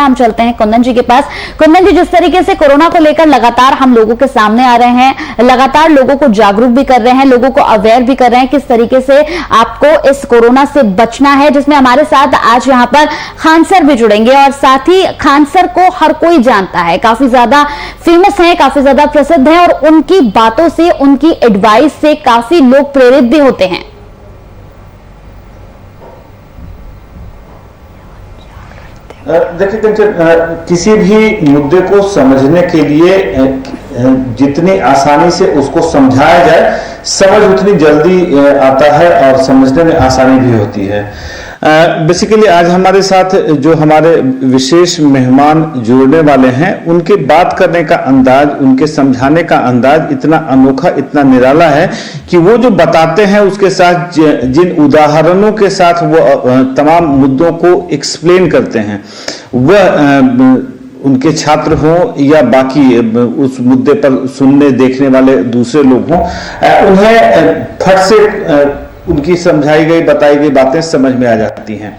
हम चलते हैं कुंदन जी के पास। कुंदन जी, जिस तरीके से कोरोना को लेकर लगातार हम लोगों के सामने आ रहे हैं, लगातार लोगों को जागरूक भी कर रहे हैं, लोगों को अवेयर भी कर रहे हैं किस तरीके से आपको इस कोरोना से बचना है, जिसमें हमारे साथ आज यहाँ पर खान सर भी जुड़ेंगे। और साथ ही खान सर को हर कोई जानता है, काफी ज्यादा फेमस है, काफी ज्यादा प्रसिद्ध है और उनकी बातों से, उनकी एडवाइस से काफी लोग प्रेरित भी होते हैं। देखिए कंचन, किसी भी मुद्दे को समझने के लिए जितनी आसानी से उसको समझाया जाए, समझ उतनी जल्दी आता है और समझने में आसानी भी होती है। बेसिकली आज हमारे साथ जो हमारे विशेष मेहमान जुड़ने वाले हैं, उनके बात करने का अंदाज, उनके समझाने का अंदाज इतना अनोखा, इतना निराला है कि वो जो बताते हैं उसके साथ जिन उदाहरणों के साथ वो तमाम मुद्दों को एक्सप्लेन करते हैं, वह उनके छात्र हों या बाकी उस मुद्दे पर सुनने देखने वाले दूसरे लोग हों, उन्हें फट से उनकी समझाई गई, बताई गई बातें समझ में आ जाती हैं।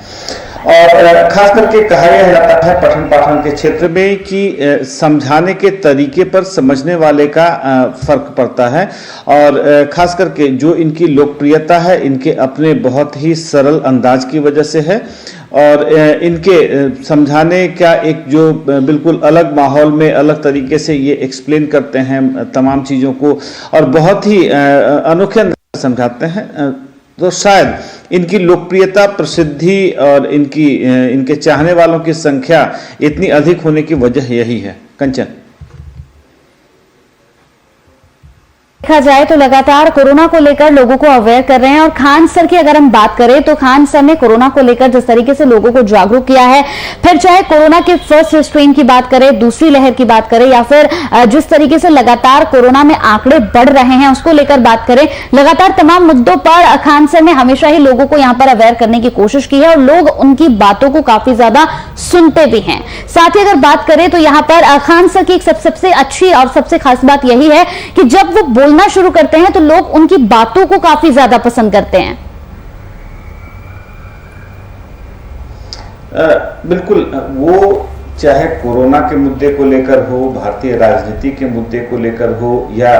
और खास करके कहा जाता है पठन पाठन के क्षेत्र में कि समझाने के तरीके पर समझने वाले का फर्क पड़ता है। और खास करके जो इनकी लोकप्रियता है, इनके अपने बहुत ही सरल अंदाज की वजह से है। और इनके समझाने का एक जो बिल्कुल अलग माहौल में, अलग तरीके से ये एक्सप्लेन करते हैं तमाम चीज़ों को और बहुत ही अनोखे अंदाज से समझाते हैं, तो शायद इनकी लोकप्रियता, प्रसिद्धि और इनके चाहने वालों की संख्या इतनी अधिक होने की वजह यही है। कंचन, देखा जाए तो लगातार कोरोना को लेकर लोगों को अवेयर कर रहे हैं। और खान सर की अगर हम बात करें तो खान सर ने कोरोना को लेकर जिस तरीके से लोगों को जागरूक किया है, फिर चाहे कोरोना के फर्स्ट स्ट्रेन की बात करें, दूसरी लहर की बात करें, या फिर जिस तरीके से लगातार कोरोना में आंकड़े बढ़ रहे हैं उसको लेकर बात करें, लगातार तमाम मुद्दों पर खान सर ने हमेशा ही लोगों को यहां पर अवेयर करने की कोशिश की है और लोग उनकी बातों को काफी ज्यादा सुनते भी हैं। साथ ही अगर बात करें तो यहां पर खान सर की एक सबसे अच्छी और सबसे खास बात यही है कि जब वो बोलना शुरू करते हैं तो लोग उनकी बातों को काफी ज्यादा पसंद करते हैं। बिल्कुल, वो चाहे कोरोना के मुद्दे को लेकर हो, भारतीय राजनीति के मुद्दे को लेकर हो, या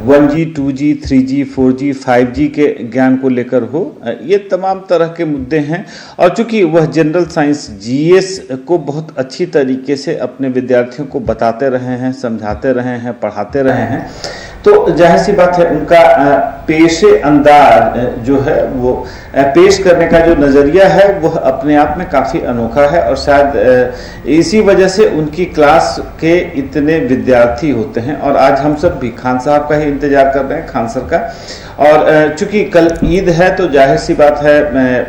1G, 2G, 3G, 4G, 5G के ज्ञान को लेकर हो, ये तमाम तरह के मुद्दे हैं। और चूंकि वह जनरल साइंस GS को बहुत अच्छी तरीके से अपने विद्यार्थियों को बताते रहे हैं, समझाते रहे हैं, पढ़ाते रहे हैं, तो जाहिर सी बात है उनका पेशे अंदाज जो है, वो पेश करने का जो नज़रिया है वह अपने आप में काफ़ी अनोखा है। और शायद इसी वजह से उनकी क्लास के इतने विद्यार्थी होते हैं। और आज हम सब भी खान साहब का ही इंतजार कर रहे हैं, खान सर का। और चूंकि कल ईद है तो जाहिर सी बात है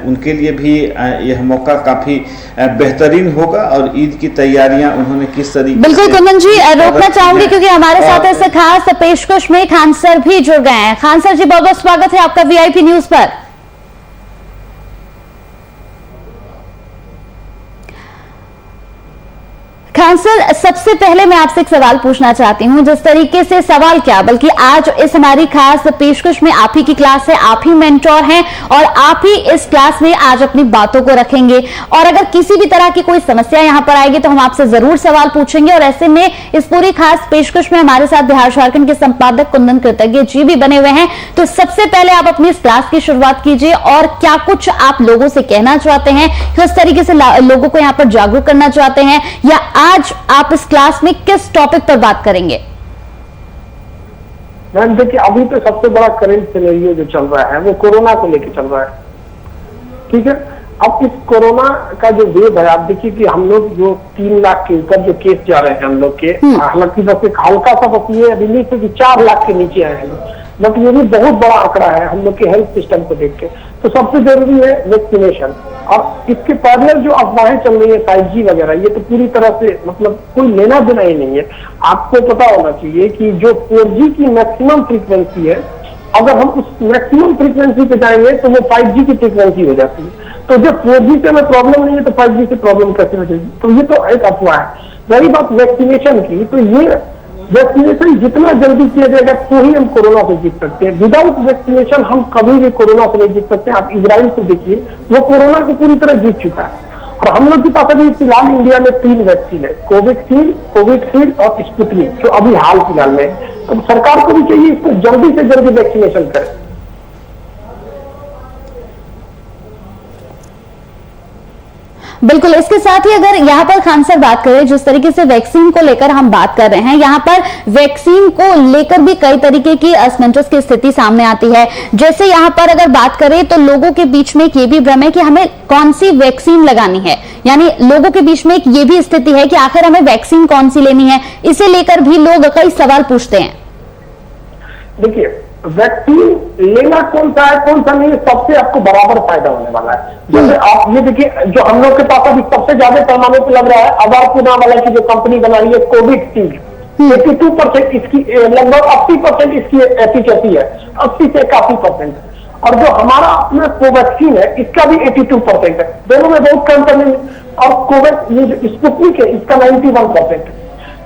उनके लिए भी यह मौका काफ़ी बेहतरीन होगा। और ईद की तैयारियां उन्होंने किस तरीके, बिल्कुल कुंदन जी, रोकना चाहूंगी क्योंकि हमारे साथ ऐसे खास पेशकश में खान सर भी जुड़ गए हैं। खान सर जी, बहुत बहुत स्वागत है आपका VIP न्यूज पर। खान सर, सबसे पहले मैं आपसे एक सवाल पूछना चाहती हूं, जिस तरीके से सवाल क्या बल्कि आज इस हमारी खास पेशकश में आप ही की क्लास है, आप ही मेंटोर हैं और आप ही इस क्लास में आज अपनी बातों को रखेंगे। और अगर किसी भी तरह की कोई समस्या यहां पर आएगी तो हम आपसे जरूर सवाल पूछेंगे। और ऐसे में इस पूरी खास पेशकश में हमारे साथ बिहार झारखंड के संपादक कुंदन कृतज्ञ जी भी बने हुए हैं। तो सबसे पहले आप अपनी इस क्लास की शुरुआत कीजिए और क्या कुछ आप लोगों से कहना चाहते हैं, किस तरीके से लोगों को यहां पर जागरूक करना चाहते हैं, या आज आप इस क्लास में किस टॉपिक पर बात करेंगे? मैम देखिए, अभी तो सबसे बड़ा करंट सिनेरियो जो चल रहा है वो कोरोना को लेकर चल रहा है, ठीक है। अब इस कोरोना का जो वेव है, आप देखिए कि हम लोग जो 3 लाख के ऊपर जो केस जा रहे हैं हम लोग के, हालांकि बस एक हल्का सा बस ये रिलीज है कि 4 लाख के नीचे आए हैं, बट ये भी बहुत बड़ा आंकड़ा है हम लोग के हेल्थ सिस्टम को देख के। तो सबसे जरूरी है वैक्सीनेशन। और इसके पैरेलल जो अफवाहें चल रही है 5G वगैरह, ये तो पूरी तरह से मतलब कोई लेना देना ही नहीं है। आपको पता होना चाहिए कि जो 4G की मैक्सिमम फ्रीक्वेंसी है, अगर हम उस मैक्सिमम फ्रीक्वेंसी पे जाएंगे तो वो 5G की फ्रीक्वेंसी हो जाती है। तो जब 4G से हमें प्रॉब्लम नहीं है तो 5G से प्रॉब्लम कैसे हो जाएगी? तो ये तो एक अफवाह है। रही बात वैक्सीनेशन की, तो ये वैक्सीनेशन जितना जल्दी किया जाएगा तो ही हम कोरोना से जीत सकते हैं। विदाउट वैक्सीनेशन हम कभी भी कोरोना से नहीं जीत सकते। आप इजराइल को देखिए, वो कोरोना को पूरी तरह जीत चुका है। और हम लोग के पास अभी फिलहाल इंडिया में 3 वैक्सीन है, कोविशील्ड और स्पुतनिक, जो अभी हाल फिलहाल में। तो सरकार को भी चाहिए इसको जल्दी से जल्दी वैक्सीनेशन करे। बिल्कुल, इसके साथ ही अगर यहाँ पर खान सर बात करें, जिस तरीके से वैक्सीन को लेकर हम बात कर रहे हैं, यहाँ पर वैक्सीन को लेकर भी कई तरीके की असमंजस की स्थिति सामने आती है। जैसे यहाँ पर अगर बात करें तो लोगों के बीच में एक ये भी भ्रम है कि हमें कौन सी वैक्सीन लगानी है, यानी लोगों के बीच में एक ये भी स्थिति है कि आखिर हमें वैक्सीन कौन सी लेनी है, इसे लेकर भी लोग कई सवाल पूछते हैं। देखिए, वैक्सीन लेना कौन सा है कौन सा नहीं है, सबसे आपको बराबर फायदा होने वाला है। जैसे आप ये देखिए, जो हम लोग के पास अभी सबसे ज्यादा पैमाने पर लग रहा है, आधार पुना वाला की जो कंपनी बना रही है कोविशील्ड, 82% इसकी, लगभग 80% इसकी एफिकेसी है, 80 से 81%। और जो हमारा अपना कोवैक्सीन है, इसका भी 82% है। दोनों में बहुत कम नहीं। और कोवैक्स ये जो स्पुतनिक है, इसका 91%।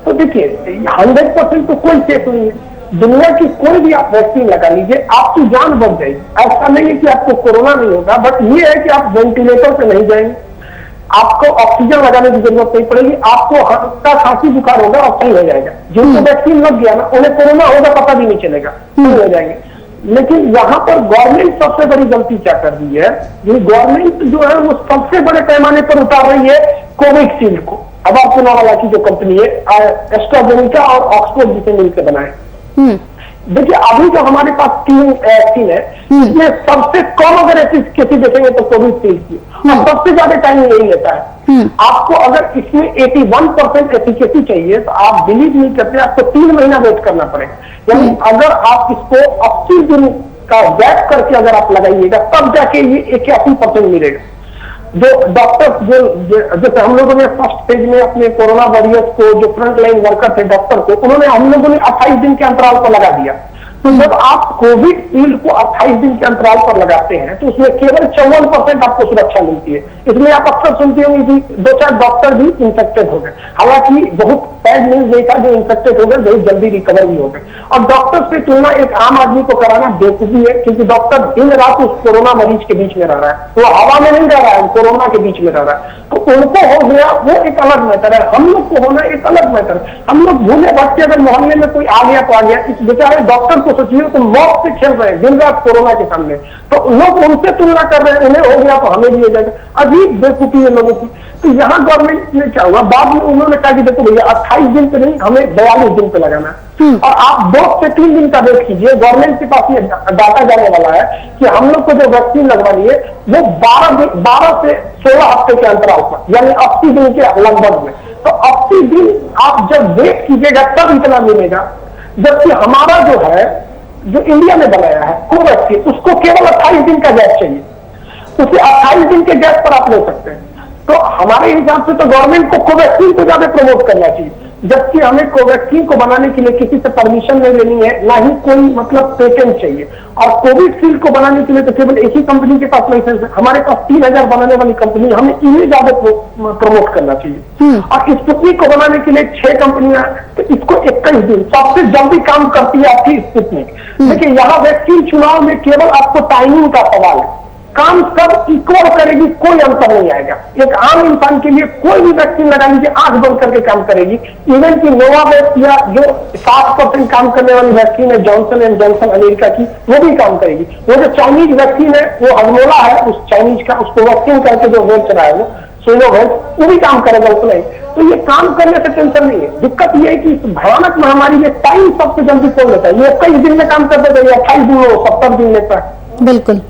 तो देखिए, 100% तो कोई सेफ नहीं है। दुनिया की कोई भी आप वैक्सीन लगा लीजिए, आपकी जान बच जाएगी। ऐसा नहीं है कि आपको कोरोना नहीं होगा, बट ये है कि आप वेंटिलेटर पे नहीं जाएंगे, आपको ऑक्सीजन लगाने की जरूरत नहीं पड़ेगी, आपको हल्का खांसी बुखार होगा और सही हो जाएगा। जिनको वैक्सीन लग गया ना, उन्हें कोरोना होगा पता भी नहीं चलेगा, सही हो जाएंगे। लेकिन यहाँ पर गवर्नमेंट सबसे बड़ी गलती क्या कर रही है, ये गवर्नमेंट जो है वो सबसे बड़े पैमाने पर उतार रही है कोविशील्ड को। अब आप वाला की जो कंपनी है, एस्ट्राजेनेका और ऑक्सफोर्ड जिसे मिलकर बनाए। देखिए, अभी जो हमारे पास 3 वैक्सीन है, इसमें सबसे कम अगर एफिकेसी देखेंगे तो कोविशील्ड की, और सबसे ज्यादा टाइम यही लेता है। आपको अगर इसमें 81% एफिकेसी चाहिए तो आप बिलीव नहीं करते, आपको 3 महीना वेट करना पड़ेगा। यानी अगर आप इसको 80 दिन का गैप करके अगर आप लगाइएगा, तब जाके ये 81% मिलेगा। जो डॉक्टर जैसे हम लोगों ने फर्स्ट फेज में अपने कोरोना वॉरियर्स को, जो फ्रंट लाइन वर्कर थे डॉक्टर को, उन्होंने हम लोगों ने 28 दिन के अंतराल पर लगा दिया। तो जब आप कोविशील्ड को 28 दिन के अंतराल पर लगाते हैं तो उसमें केवल 54% आपको सुरक्षा मिलती है। इसमें आप अक्सर सुनते होंगे कि 2-4 डॉक्टर भी इंफेक्टेड हो गए। हालांकि बहुत बैड न्यूज नहीं था, जो इंफेक्टेड हो गए बहुत जल्दी रिकवर भी हो गए। और डॉक्टर से तुलना एक आम आदमी को कराना बेवकूफी है, क्योंकि डॉक्टर दिन रात उस कोरोना मरीज के बीच में रह रहा है, वो हवा में नहीं रह रहा है, कोरोना के बीच में रह रहा है। तो उनको हो गया वो एक अलग मैटर है, हम लोग को होना एक अलग मैटर है। हम लोग भूले भटके अगर मोहल्ले में कोई आ गया तो आ गया, इस बेचारे डॉक्टर को सोचिए तो मौत से खेल रहे हैं दिन रात कोरोना के सामने, तो लोग उनसे तुलना कर रहे हैं, उन्हें हो गया तो हमें भी हो जाएगा। अजीब बेवकूफी है लोगों की। तो यहाँ गवर्नमेंट ने क्या हुआ, बाद में उन्होंने कहा कि देखो भैया 28 दिन पे नहीं, हमें 42 दिन पे लगाना है। और आप 2 से 3 दिन का वेट कीजिए, गवर्नमेंट के पास ये डाटा जाने वाला है कि हम लोग को जो वैक्सीन लगवानी है वो 12 से 16 हफ्ते के अंतराल पर, यानी 80 दिन के लगभग में। तो 80 दिन आप जब वेट कीजिएगा तब इतना मिलेगा। जबकि हमारा जो है, जो इंडिया में बनाया है कोवैक्सीन, उसको केवल 28 दिन का गैप चाहिए, उसे 28 दिन के गैप पर आप ले सकते हैं। तो हमारे हिसाब से तो गवर्नमेंट को कोवैक्सीन को ज्यादा प्रमोट करना चाहिए, जबकि हमें कोवैक्सीन को बनाने के लिए किसी से परमिशन नहीं लेनी है, ना ही कोई मतलब पेटेंट चाहिए। और कोविशील्ड को बनाने के लिए तो केवल एक ही कंपनी के पास लाइसेंस है, हमारे पास 3000 बनाने वाली कंपनी, हमें इन्हें ज्यादा प्रमोट करना चाहिए। और स्पुतनिक को बनाने के लिए 6 कंपनियां, तो इसको 21 दिन सबसे जल्दी काम करती है आपकी स्पुतनिक। देखिए, यहाँ वैक्सीन चुनाव में केवल आपको टाइमिंग का सवाल है, काम सब इक्वल करेगी, कोई अंतर नहीं आएगा। एक आम इंसान के लिए कोई भी वैक्सीन लगा लीजिए, आंख बंद करके काम करेगी। इवन की नोवावैक्स या जो 60% काम करने वाली वैक्सीन है जॉनसन एंड जॉनसन अमेरिका की, वो भी काम करेगी। वो जो चाइनीज वैक्सीन है, वो हजमोला है उस चाइनीज का, उसको वैक्सीन करके जो बेच रहा है वो सिनोवैक, वो भी काम करेगा उसमें। तो ये काम करने से टेंशन नहीं है। दिक्कत ये है कि इस भयानक महामारी में टाइम सबसे जल्दी खोल लेता है। ये 21 दिन में काम करते थे, 28 दिन में 70 दिन लेता है। बिल्कुल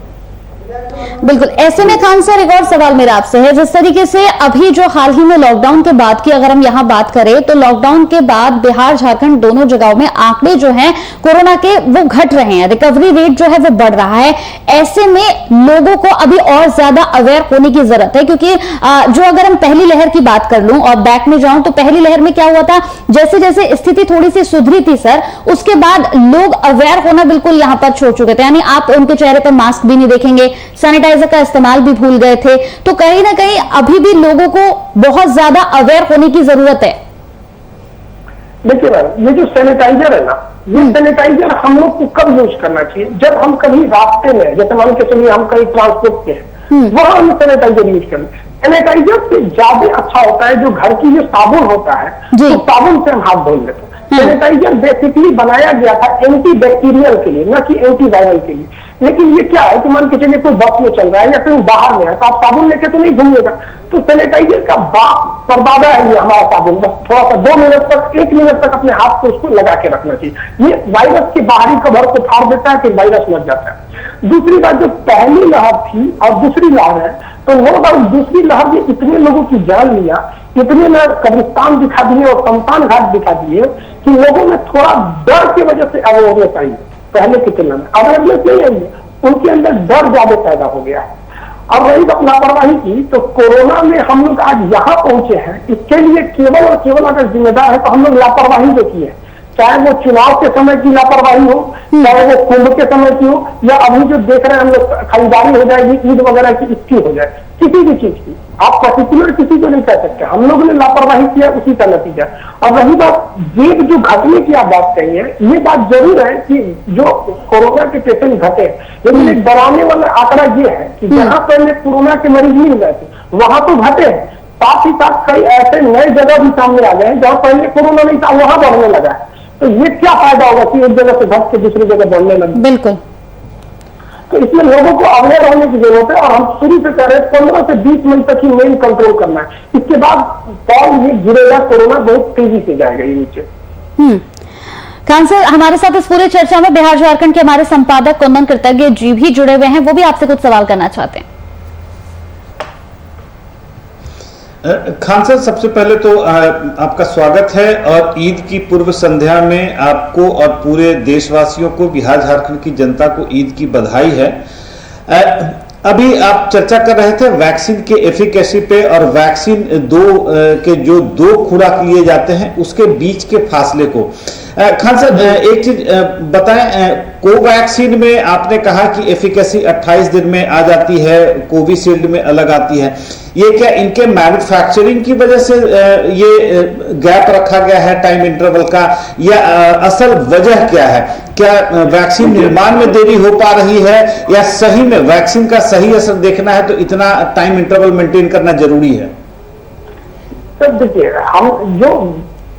बिल्कुल। ऐसे में खान सर, एक और सवाल मेरा आपसे है, जिस तरीके से अभी जो हाल ही में लॉकडाउन के बाद की अगर हम यहाँ बात करें तो लॉकडाउन के बाद बिहार झारखंड दोनों जगहों में आंकड़े जो हैं कोरोना के वो घट रहे हैं, रिकवरी रेट जो है वो बढ़ रहा है। ऐसे में लोगों को अभी और ज्यादा अवेयर होने की जरूरत है, क्योंकि जो अगर हम पहली लहर की बात कर लूं और बैक में जाऊं तो पहली लहर में क्या हुआ था, जैसे जैसे स्थिति थोड़ी सी सुधरी थी सर, उसके बाद लोग अवेयर होना बिल्कुल यहाँ पर छोड़ चुके थे। यानी आप उनके चेहरे पर मास्क भी नहीं देखेंगे, सैनिटाइजर का इस्तेमाल भी भूल गए थे। तो कहीं ना कहीं अभी भी लोगों को बहुत ज्यादा अवेयर होने की जरूरत है। देखिए मैम, ये जो सैनिटाइजर है ना, ये सैनिटाइजर हम लोग को कब यूज करना चाहिए, जब हम कभी रास्ते में, जैसे मान के चलिए हम कहीं ट्रांसपोर्ट के हैं, वहां हम सैनिटाइजर यूज करें। सैनिटाइजर से ज्यादा अच्छा होता है जो घर की जो साबुन होता है, जी। तो साबुन से हम हाथ धो लेते हैं। सैनिटाइजर बेसिकली बनाया गया था एंटी बैक्टीरियल के लिए, न कि एंटी वायरल के लिए। लेकिन ये क्या है कि मान के चलिए कोई बस में चल रहा है या कहीं बाहर में है, तो आप साबुन लेके तो नहीं घूमिएगा। तो सैनिटाइजर का परदादा है ये हमारा साबुन, बस थोड़ा सा 2 मिनट तक 1 मिनट तक अपने हाथ को उसको लगा के रखना चाहिए। ये वायरस के बाहरी कवर को फाड़ देता है, फिर वायरस मर जाता है। दूसरी बात, जो पहली लहर थी और दूसरी लहर है, तो नो डाउट दूसरी लहर ने इतने लोगों की जान लिया, इतने में कब्रिस्तान दिखा दिए और शमशान घाट दिखा दिए कि लोगों में थोड़ा डर की वजह से अवेयरनेस आई पहले की तुलना में। अवेयरनेस नहीं आई है, उनके अंदर डर ज्यादा पैदा हो गया है। अब रही बात लापरवाही की, तो कोरोना में हम लोग आज यहाँ पहुंचे हैं, इसके लिए केवल और केवल अगर जिम्मेदार है तो हम लोग लापरवाही जो की है, चाहे वो चुनाव के समय की लापरवाही हो, चाहे वो कुंभ के समय की हो, या अभी जो देख रहे हैं हम लोग खरीदारी हो जाएगी ईद वगैरह की, इसकी हो जाए, किसी भी चीज की आप पर्टिकुलर किसी को नहीं कह सकते। हम लोगों ने लापरवाही किया, उसी का नतीजा। और रही बात वेग जो घटने की आप बात कही है, ये बात जरूर है कि जो कोरोना के पेशेंट घटे, लेकिन एक डराने वाला आंकड़ा ये है कि जहां पहले कोरोना के मरीज मिल गए थे वहां तो घटे हैं, साथ ही साथ कई ऐसे नए जगह भी सामने आ गए हैं जहां पहले कोरोना नहीं था, वहां बढ़ने लगा है। तो ये क्या फायदा होगा कि एक जगह से घट के दूसरी जगह बढ़ने लगे? बिल्कुल। तो इसमें लोगों को अवेयर होने की जरूरत है, और हम शुरू से कह रहे हैं 15 से 20 मिनट तक ही मेन कंट्रोल करना है। इसके बाद फॉल ये गिरेगा, कोरोना बहुत तेजी से जाएगा ये नीचे। खान सर, हमारे साथ इस पूरी चर्चा में बिहार झारखंड के हमारे संपादक कुंदन कृतज्ञ जी भी जुड़े हुए हैं, वो भी आपसे कुछ सवाल करना चाहते हैं। खान सर, सबसे पहले तो आपका स्वागत है, और ईद की पूर्व संध्या में आपको और पूरे देशवासियों को, बिहार झारखंड की जनता को ईद की बधाई है। अभी आप चर्चा कर रहे थे वैक्सीन के एफिकेसी पे, और वैक्सीन के जो 2 खुराक लिए जाते हैं उसके बीच के फासले को। खान सर, एक चीज बताएं, कोवैक्सीन में आपने कहा कि एफिकेसी 28 दिन में आ जाती है, कोविशील्ड में अलग आती है। ये क्या इनके मैन्युफैक्चरिंग की वजह से ये गैप रखा गया है टाइम इंटरवल का, या असल वजह क्या है? क्या वैक्सीन निर्माण में देरी हो पा रही है, या सही में वैक्सीन का सही असर देखना है तो इतना टाइम इंटरवल मेंटेन करना जरूरी है? सर देखिए, हम जो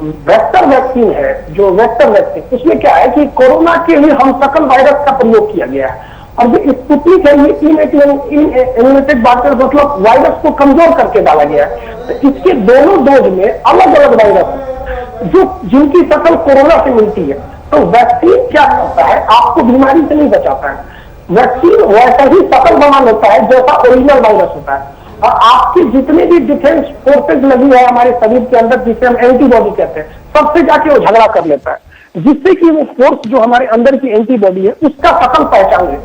वेक्टर वैक्सीन है, जो वेक्टर वैक्सीन, उसमें क्या है कि कोरोना के लिए हम सकल वायरस का प्रयोग किया गया है, और जो स्पुतनिक है ये इनएक्टिवेटेड वायरस, मतलब वायरस को कमजोर करके डाला गया है। तो इसके दोनों डोज में अलग अलग वायरस जो जिनकी शकल कोरोना से मिलती है। तो वैक्सीन क्या करता है, आपको बीमारी से नहीं बचाता है, वैक्सीन वैसा ही शकल बना लेता है जैसा ओरिजिनल वायरस होता है, और आपकी जितने भी डिफेंस फोर्सेज लगी है हमारे शरीर के अंदर, जिसे हम एंटीबॉडी कहते हैं, सबसे जाके वो झगड़ा कर लेता है, जिससे कि वो फोर्स जो हमारे अंदर की एंटीबॉडी है उसका शकल पहचान ले।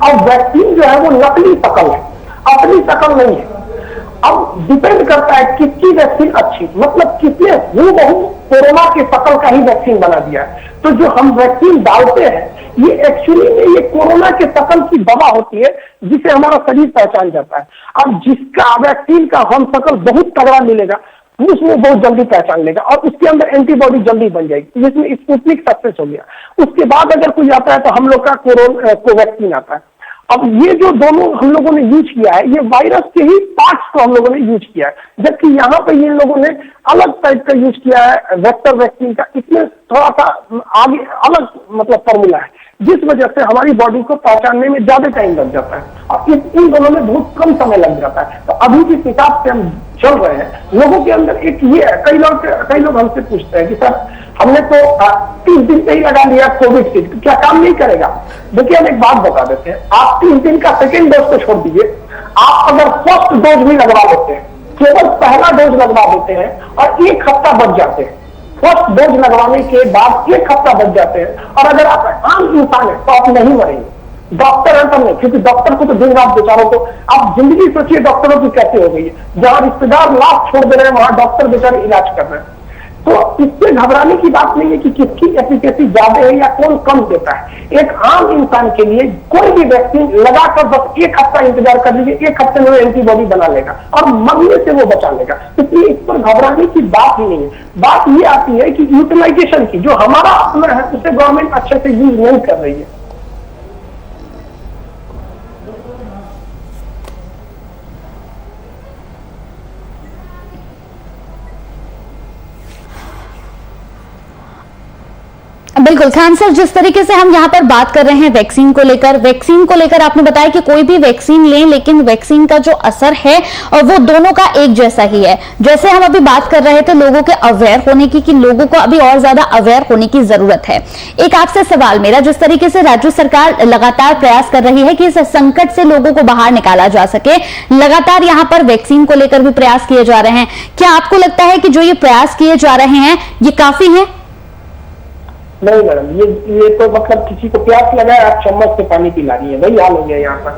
अब वैक्सीन जो है वो नकली शकल है, अपनी शकल नहीं है। अब डिपेंड करता है किसकी वैक्सीन अच्छी, मतलब किसने हूबहू कोरोना के शकल का ही वैक्सीन बना दिया है। तो जो हम वैक्सीन डालते हैं ये एक्चुअली में ये कोरोना के शकल की दवा होती है जिसे हमारा शरीर पहचान जाता है। अब जिसका वैक्सीन का हम शकल बहुत तगड़ा मिलेगा उसमें बहुत जल्दी पहचान लेगा, और उसके अंदर एंटीबॉडी जल्दी बन जाएगी, जिसमें स्पुतनिक सक्सेस हो गया। उसके बाद अगर कोई आता है तो हम लोग का कोवैक्सीन आता है। अब ये जो दोनों हम लोगों ने यूज किया है, ये वायरस के ही पार्ट्स को हम लोगों ने यूज किया है, जबकि यहाँ पे ये लोगों ने अलग टाइप का यूज किया है वेक्टर वैक्सीन का। इसमें थोड़ा सा आगे अलग मतलब फॉर्मूला है, जिस वजह से हमारी बॉडी को पहचानने में ज्यादा टाइम लग जाता है, और इन दोनों में बहुत कम समय लग जाता है। तो अभी जिस हिसाब से हम चल रहे हैं, लोगों के अंदर एक ये है, कई लोग हमसे पूछते हैं कि सर हमने तो 30 दिन से ही लगा लिया कोविड की, क्या काम नहीं करेगा? देखिए हम एक बात बता देते हैं, आप 30 दिन का सेकेंड डोज को छोड़ दीजिए, आप अगर फर्स्ट डोज भी लगवा लेते हैं, केवल पहला डोज लगवा देते हैं और 1 हफ्ता बच जाते हैं, फर्स्ट डोज लगवाने के बाद 1 हफ्ता बच जाते हैं, और अगर आप आम इंसान है तो आप नहीं मरेंगे। डॉक्टर है तब नहीं, क्योंकि डॉक्टर को तो दिन रात बेचारों को, आप जिंदगी सोचिए डॉक्टरों की कैसे हो गई है, जहां रिश्तेदार लाश छोड़ दे रहे हैं वहां डॉक्टर बेचारे इलाज कर रहे हैं। तो इससे घबराने की बात नहीं है कि किसकी एफिकेसी ज्यादा है या कौन कम देता है। एक आम इंसान के लिए कोई भी वैक्सीन लगाकर बस 1 हफ्ता इंतजार कर लीजिए, 1 हफ्ते में वो एंटीबॉडी बना लेगा और मरने से वो बचा लेगा। इसलिए इस पर घबराने की बात ही नहीं है। बात ये आती है कि यूटिलाइजेशन की, जो हमारा अपना है उसे गवर्नमेंट अच्छे से यूज नहीं कर रही है। बिल्कुल खान सर, जिस तरीके से हम यहाँ पर बात कर रहे हैं वैक्सीन को लेकर आपने बताया कि कोई भी वैक्सीन लें, लेकिन वैक्सीन का जो असर है और वो दोनों का एक जैसा ही है। जैसे हम अभी बात कर रहे थे लोगों के अवेयर होने की, कि लोगों को अभी और ज्यादा अवेयर होने की जरूरत है। एक आपसे सवाल मेरा, जिस तरीके से राज्य सरकार लगातार प्रयास कर रही है कि इस संकट से लोगों को बाहर निकाला जा सके, लगातार यहाँ पर वैक्सीन को लेकर भी प्रयास किए जा रहे हैं, क्या आपको लगता है कि जो ये प्रयास किए जा रहे हैं ये काफी है? नहीं मैडम, ये तो मतलब किसी को प्यास लगा है, आप चम्मच से पानी पिला रही है, वही हाल हो गया यहाँ पर।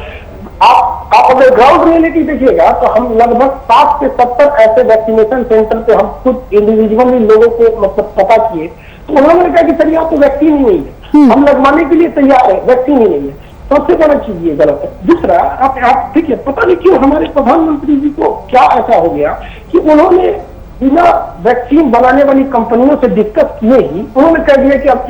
आप अगर ग्राउंड रियलिटी देखिएगा तो हम लगभग 60 से 70 ऐसे वैक्सीनेशन सेंटर पे हम खुद इंडिविजुअली लोगों को मतलब पता किए, तो उन्होंने कहा कि सर यहाँ तो वैक्सीन ही नहीं है, हम लगवाने के लिए तैयार है, वैक्सीन ही नहीं है। सबसे बड़ा चीज ये गलत है। दूसरा, आप ठीक है, पता नहीं क्यों हमारे प्रधानमंत्री जी को क्या ऐसा हो गया कि उन्होंने बिना वैक्सीन बनाने वाली कंपनियों से डिस्कस किए ही उन्होंने कह दिया कि अब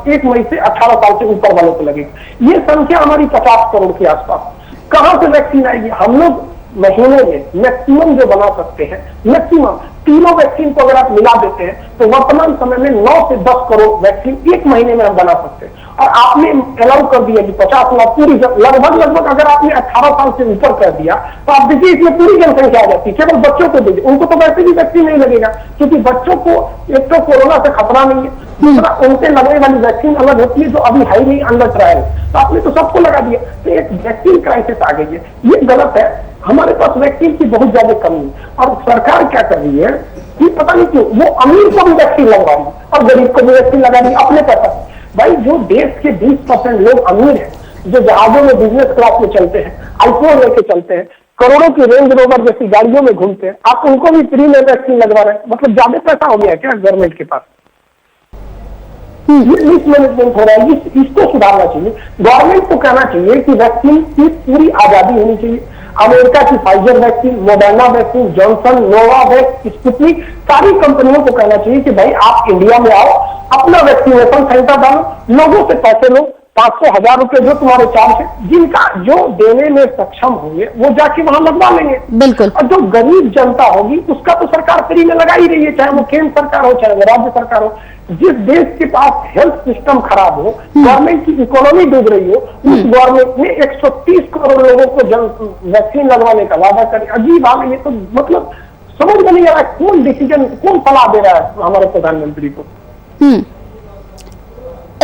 1 मई से 18 साल से ऊपर वालों को लगेगी। ये संख्या हमारी 50 करोड़ के आसपास। कहां से वैक्सीन आएगी? हम लोग महीने में मैक्सिमम जो बना सकते हैं, मैक्सिमम तीनों वैक्सीन को अगर आप मिला देते हैं तो वर्तमान समय में 9 से 10 करोड़ वैक्सीन 1 महीने में हम बना सकते हैं। और आपने अलाउ कर दिया कि 50 लाख पूरी लगभग अगर आपने 18 साल से ऊपर कर दिया तो आप देखिए इसमें पूरी जनसंख्या आ जाती है। केवल बच्चों को दीजिए, उनको तो वैसे भी वैक्सीन नहीं लगेगा, क्योंकि बच्चों को एक तो कोरोना से खतरा नहीं है, दूसरा उनसे लगने वाली वैक्सीन अलग होती है जो अभी है ही नहीं, अंडर ट्रायल। तो आपने तो सबको लगा दिया, तो एक वैक्सीन क्राइसिस आ गई है। ये गलत है। हमारे पास वैक्सीन की बहुत ज्यादा कमी है और सरकार क्या कर रही है कि पता नहीं क्यों वो अमीर को भी वैक्सीन लगवा रही है और गरीब को भी वैक्सीन लगा रही है अपने पैसा। भाई जो देश के 20% लोग अमीर हैं, जो जहाजों में बिजनेस क्लास में चलते हैं, आईफोन लेके चलते हैं, करोड़ों की रेंज रोवर जैसी गाड़ियों में घूमते हैं, आप उनको भी फ्री में वैक्सीन लगवा रहे हैं। मतलब ज्यादा पैसा हो गया क्या गवर्नमेंट के पास? ये मिसमैनेजमेंट हो रहा है, इसको सुधारना चाहिए। गवर्नमेंट को कहना चाहिए कि वैक्सीन की पूरी आजादी होनी चाहिए। अमेरिका की Pfizer vaccine, Moderna vaccine, Johnson, Novavax, Sputnik, सारी कंपनियों को कहना चाहिए कि भाई आप इंडिया में आओ, अपना वैक्सीनेशन सेंटर डालो, लोगों से पैसे लो, 500-1000 रुपए जो तुम्हारे चार्ज है, जिनका जो देने में सक्षम होंगे वो जाके वहां लगवा लेंगे। बिल्कुल। और जो गरीब जनता होगी उसका तो सरकार फ्री में लगा ही रही है, चाहे वो केंद्र सरकार हो चाहे वो राज्य सरकार हो। जिस देश के पास हेल्थ सिस्टम खराब हो, गवर्नमेंट की इकोनॉमी डूब रही हो, उस गवर्नमेंट ने 130 करोड़ लोगों को वैक्सीन लगवाने का वादा करे। अजीब हाल है ये तो, मतलब समझ में नहीं आ रहा कौन डिसीजन, कौन सलाह दे रहा है हमारे प्रधानमंत्री को।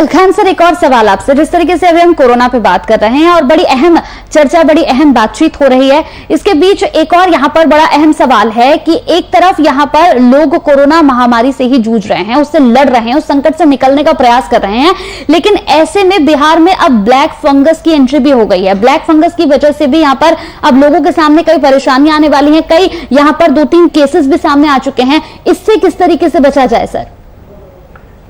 खान सर, एक और सवाल आपसे, जिस तरीके से अभी हम कोरोना पे बात कर रहे हैं और बड़ी अहम चर्चा, बड़ी अहम बातचीत हो रही है, इसके बीच एक और यहाँ पर बड़ा अहम सवाल है कि एक तरफ यहाँ पर लोग कोरोना महामारी से ही जूझ रहे हैं, उससे लड़ रहे हैं, उस संकट से निकलने का प्रयास कर रहे हैं, लेकिन ऐसे में बिहार में अब ब्लैक फंगस की एंट्री भी हो गई है। ब्लैक फंगस की वजह से भी यहाँ पर अब लोगों के सामने कई परेशानियां आने वाली हैं, कई यहाँ पर 2-3 केसेस भी सामने आ चुके हैं। इससे किस तरीके से बचा जाए सर?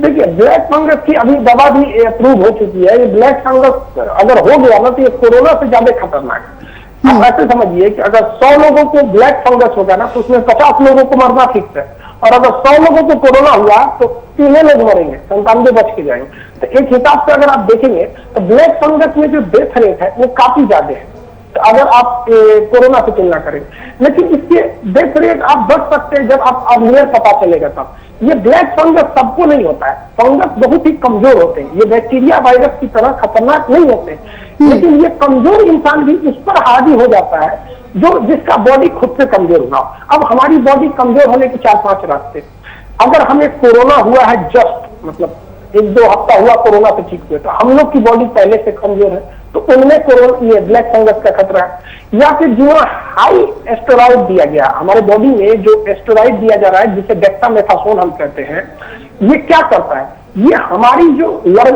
देखिए, ब्लैक फंगस की अभी दवा भी अप्रूव हो चुकी है। ये ब्लैक फंगस अगर हो गया ना तो ये कोरोना से ज्यादा खतरनाक है। आप ऐसे समझिए कि अगर 100 लोगों को ब्लैक फंगस होगा ना तो उसमें 50 लोगों को मरना फिक्स है, और अगर 100 लोगों को कोरोना हुआ तो 3 लोग मरेंगे, 97 बच के जाएंगे। तो एक हिसाब से अगर आप देखेंगे तो ब्लैक फंगस में जो डेथ रेट है वो काफी ज्यादा है, तो अगर आप कोरोना से तुलना करें। लेकिन इसके डेथ रेट आप बच सकते हैं जब आप अर्लियर पता चलेगा तब। ये ब्लैक फंगस सबको नहीं होता है, फंगस बहुत ही कमजोर होते हैं, ये बैक्टीरिया वायरस की तरह खतरनाक नहीं होते, लेकिन ये कमजोर इंसान भी उस पर हावी हो जाता है जो जिसका बॉडी खुद से कमजोर हुआ। अब हमारी बॉडी कमजोर होने के 4-5 रास्ते। अगर हमें कोरोना हुआ है, जस्ट मतलब 1-2 हफ्ता हुआ कोरोना से ठीक हुए, तो हम लोग की बॉडी पहले से कमजोर है, तो उनमें कोरोना ये ब्लैक फंगस का खतरा है। या फिर जो हाई एस्टेरॉइड दिया गया, हमारे बॉडी में जो एस्टेरॉइड दिया जा रहा है जिसे डेक्सामेथासोन हम कहते हैं, ये क्या करता है? ये हमारी जो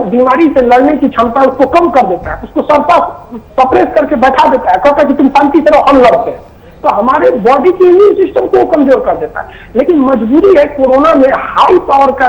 बीमारी से लड़ने की क्षमता है उसको कम कर देता है, उसको सप्रेस करके बैठा देता है, कहता है कि तुम शांति से रहो, हम लड़ते हैं। तो हमारे बॉडी के इम्यून सिस्टम को कमजोर कर देता है। लेकिन मजबूरी है, कोरोना में हाई पावर का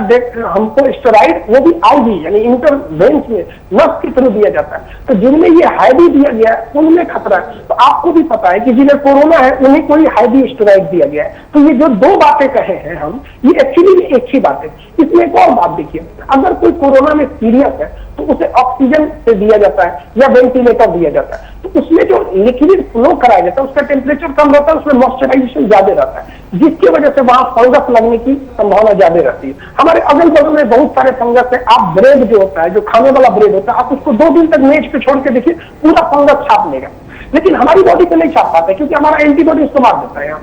हमको स्टेरॉइड, वो भी आईवी यानी इंटरवेंस में नस के थ्रू दिया जाता है। तो जिनमें ये हाईवी दिया गया है उनमें खतरा है। तो आपको भी पता है कि जिन्हें कोरोना है उन्हें कोई हाईवी स्टेरॉइड दिया गया है। तो ये जो 2 बातें कहे हैं हम, ये एक्चुअली में एक ही बात है। इसमें एक और बात देखिए, अगर कोई कोरोना में सीरियस है तो उसे ऑक्सीजन से दिया जाता है या वेंटिलेटर दिया जाता है। तो उसमें जो लिक्विड फ्लो कराया जाता है उसका टेम्परेचर कम रहता है, उसमें मॉइस्चराइजेशन ज्यादा रहता है, जिसकी वजह से वहां फंगस लगने की संभावना ज्यादा रहती है। हमारे अगल बगल में बहुत सारे फंगस है। आप ब्रेड जो होता है, जो खाने वाला ब्रेड होता है, आप उसको 2 दिन तक मेज पे छोड़ के देखिए, पूरा फंगस छाप लेगा, लेकिन हमारी बॉडी पे नहीं छाप पाता है क्योंकि हमारा एंटीबॉडी उसको मार देता है यहाँ।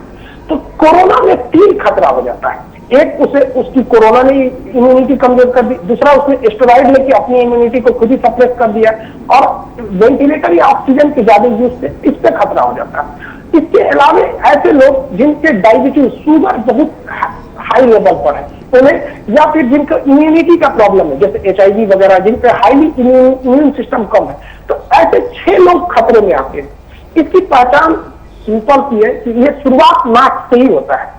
तो कोरोना में 3 खतरा हो जाता है। एक, उसे उसकी कोरोना ने इम्यूनिटी कमजोर कर दी, दूसरा उसने स्टेरॉइड लेके अपनी इम्यूनिटी को खुद ही सप्रेस कर दिया, और वेंटिलेटर या ऑक्सीजन के ज्यादा यूज से इस पे खतरा हो जाता है। इसके अलावा ऐसे लोग जिनके डायबिटीज, शुगर बहुत हाई लेवल पर है उन्हें, या फिर जिनका इम्यूनिटी का प्रॉब्लम है जैसे HIV वगैरह, जिन पे हाईली इम्यून सिस्टम कम है, तो ऐसे 6 लोग खतरे में आते हैं। इसकी पहचान सिंपल सी है कि ये शुरुआत नाक से ही होता है,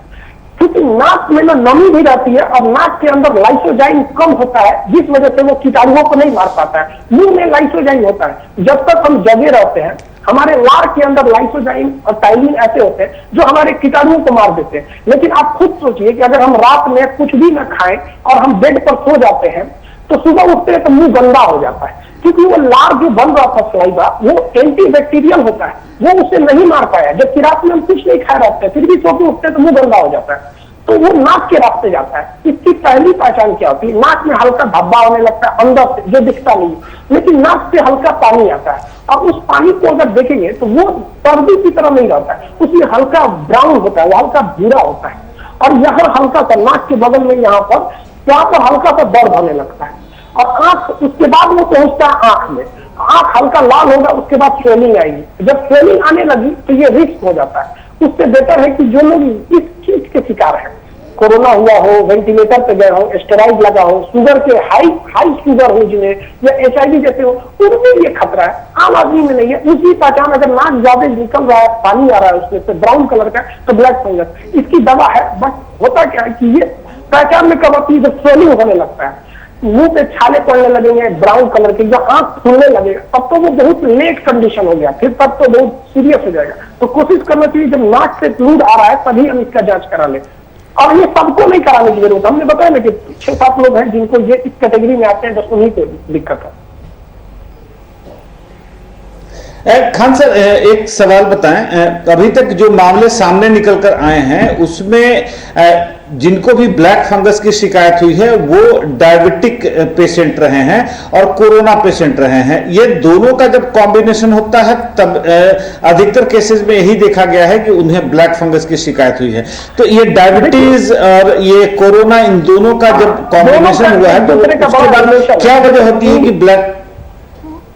क्योंकि नाक में ना नमी भी रहती है और नाक के अंदर लाइसोजाइम कम होता है, जिस वजह से वो कीटाणुओं को नहीं मार पाता है। मुंह में लाइसोजाइम होता है। जब तक हम जगे रहते हैं हमारे लार के अंदर लाइसोजाइम और टाइलिन ऐसे होते हैं जो हमारे कीटाणुओं को मार देते हैं। लेकिन आप खुद सोचिए कि अगर हम रात में कुछ भी न खाएं और हम बेड पर सो जाते हैं तो सुबह उठते हैं तो मुंह गंदा हो जाता है, क्योंकि वो लार जो बन रहा था सलाइवा वो एंटीबैक्टीरियल होता है, वो उसे नहीं मार पाया। जबकि रात में हम कुछ नहीं खा रहते फिर भी सो के उठते तो मुंह गंदा हो जाता है, तो वो नाक के रास्ते जाता है। इसकी पहली पहचान क्या होती है? नाक में हल्का धब्बा होने लगता है अंदर से, जो दिखता नहीं, लेकिन नाक से हल्का पानी आता है, और उस पानी को अगर देखेंगे तो वो सर्दी की तरह नहीं रहता है, उसमें हल्का ब्राउन होता है, वो हल्का भूरा होता है, और यहाँ हल्का सा नाक के बगल में यहाँ पर हल्का सा दर्द होने लगता है, और आंख, उसके बाद वो पहुंचता है आंख में, आंख हल्का लाल होगा, उसके बाद स्वेलिंग आएगी। जब स्वेलिंग आने लगी तो ये रिस्क हो जाता है। उससे बेटर है कि जो लोग इस चीज के शिकार हैं, कोरोना हुआ हो, वेंटिलेटर पे गए हो, स्टेरॉइड लगा हो, शुगर के हाई शुगर हो जिन्हें, या HIV जैसे हो, उनमें ये खतरा है, आम आदमी में नहीं है। उसकी पहचान, अगर नाक ज्यादा निकल रहा है, पानी आ रहा है उसमें से ब्राउन कलर का, तो ब्लैक फंगस। इसकी दवा है, बट होता क्या है कि ये पहचान में कब आती है? जब स्वेलिंग होने लगता है, मुंह पे छाले पड़ने लगेंगे ब्राउन कलर के, जब आंख फूलने लगेगा, तब तो वो बहुत लेट कंडीशन हो गया, फिर तब तो बहुत सीरियस हो जाएगा। तो कोशिश करना चाहिए जब नाक से फ्लूइड आ रहा है तभी हम इसका जांच करा ले। और ये सबको नहीं कराने की जरूरत, हमने बताया ना कि 6-7 लोग हैं जिनको ये इस कैटेगरी में आते हैं, बस उन्हीं को दिक्कत है। खान सर, एक सवाल बताएं, अभी तक जो मामले सामने निकल कर आए हैं उसमें जिनको भी ब्लैक फंगस की शिकायत हुई है वो डायबिटिक पेशेंट रहे हैं और कोरोना पेशेंट रहे हैं। ये दोनों का जब कॉम्बिनेशन होता है तब अधिकतर केसेस में यही देखा गया है कि उन्हें ब्लैक फंगस की शिकायत हुई है। तो ये डायबिटीज और ये कोरोना, इन दोनों का जब कॉम्बिनेशन हुआ है तो उसके बाद क्या वजह होती है कि ब्लैक?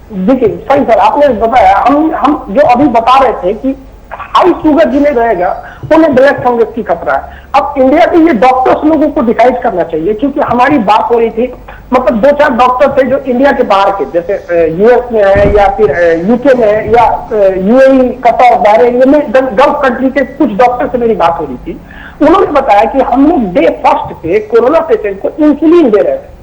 देखिए सही सर, आपने बताया, हम जो अभी बता रहे थे कि हाई शुगर जिन्हें रहेगा उन्हें ब्लैक फंगस की खतरा है। अब इंडिया के ये डॉक्टर्स लोगों को डिसाइड करना चाहिए, क्योंकि हमारी बात हो रही थी, मतलब 2-4 डॉक्टर थे जो इंडिया के बाहर के, जैसे US में है या फिर UK में है या UAE, कतर, बहरीन में, गल्फ कंट्री के कुछ डॉक्टर से मेरी बात हो रही थी। उन्होंने बताया कि हम लोग डे फर्स्ट पे कोरोना पेशेंट को इंसुलिन दे रहे थे,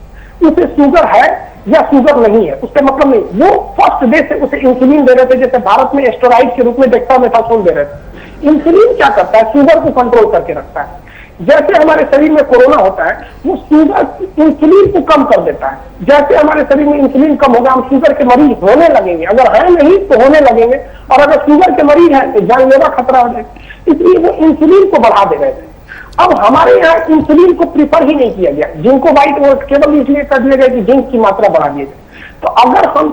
उसे शुगर है या शुगर नहीं है उसका मतलब नहीं, वो फर्स्ट डे से उसे इंसुलिन दे रहे थे, जैसे भारत में स्टेरॉइड के रूप में डेक्सामेथासोन दे रहे थे। इंसुलिन क्या करता है? शुगर को कंट्रोल करके रखता है। जैसे हमारे शरीर में कोरोना होता है वो शुगर इंसुलिन को कम कर देता है। जैसे हमारे शरीर में इंसुलिन कम होगा हम शुगर के मरीज होने लगेंगे, अगर है नहीं तो होने लगेंगे, और अगर शुगर के मरीज है तो जानलेवा खतरा हो जाएगा। इसलिए वो इंसुलिन को बढ़ा दे रहे थे। अब हमारे यहाँ इंसुलिन को प्रीफर ही नहीं किया गया, जिनको व्हाइट वोट केवल इसलिए कर दिया गया कि जिंक की मात्रा बढ़ा दी जाए। तो अगर हम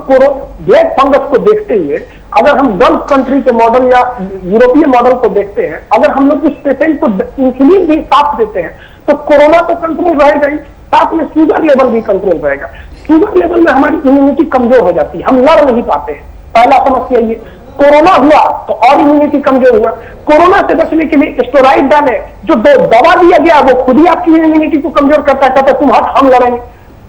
ब्लैक फंगस को देखते हुए, अगर हम गल्फ कंट्री के मॉडल या यूरोपीय मॉडल को देखते हैं, अगर हम लोग उस पेशेंट को इंसुलिन भी साथ देते हैं तो कोरोना तो कंट्रोल रहेगा ही, साथ में शुगर लेवल भी कंट्रोल रहेगा। शुगर लेवल में हमारी इम्यूनिटी कमजोर हो जाती है, हम लड़ नहीं पाते हैं। पहला समस्या ये। कोरोना हुआ तो और इम्यूनिटी कमजोर हुआ। कोरोना से बचने के लिए स्टेरॉइड डाले, जो दवा दिया गया वो खुद ही आपकी इम्यूनिटी को कमजोर करता है, कहता तुम हट हम लड़ेंगे।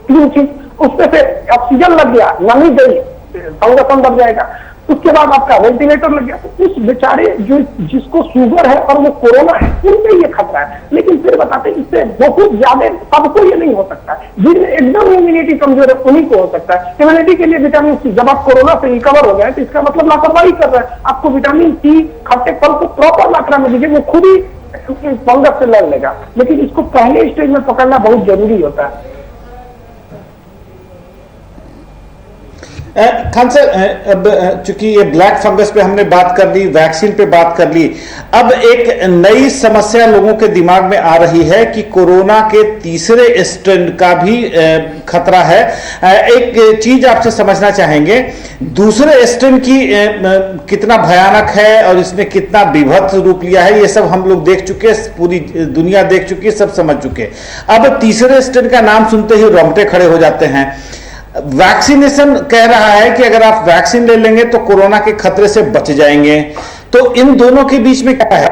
3 चीज, उसमें से ऑक्सीजन लग गया, नमी गई, फंगस अंदर जाएगा, उसके बाद आपका वेंटिलेटर लग गया। तो उस बेचारे जो जिसको शुगर है और वो कोरोना है उनमें ये खतरा है। लेकिन फिर बताते हैं इससे बहुत ज्यादा सबको ये नहीं हो सकता, जिनमें एकदम इम्यूनिटी कमजोर है उन्हीं को हो सकता है। इम्यूनिटी के लिए विटामिन सी, जब आप कोरोना से रिकवर हो गए तो इसका मतलब लापरवाही कर रहे हैं। आपको विटामिन सी खट्टे फल को प्रॉपर मात्रा में दीजिए, वो खुद ही फंगस से लड़ लेगा। लेकिन इसको पहले स्टेज में पकड़ना बहुत जरूरी होता है। खान सर, अब चूंकि ये ब्लैक फंगस पे हमने बात कर ली, वैक्सीन पे बात कर ली, अब एक नई समस्या लोगों के दिमाग में आ रही है कि कोरोना के तीसरे स्ट्रेन का भी खतरा है। एक चीज आपसे समझना चाहेंगे, दूसरे स्ट्रेन की कितना भयानक है और इसने कितना विभत्स रूप लिया है, ये सब हम लोग देख चुके, पूरी दुनिया देख चुकी है, सब समझ चुके। अब तीसरे स्ट्रेन का नाम सुनते ही रोंगटे खड़े हो जाते हैं। वैक्सीनेशन कह रहा है कि अगर आप वैक्सीन ले लेंगे तो कोरोना के खतरे से बच जाएंगे, तो इन दोनों के बीच में क्या है?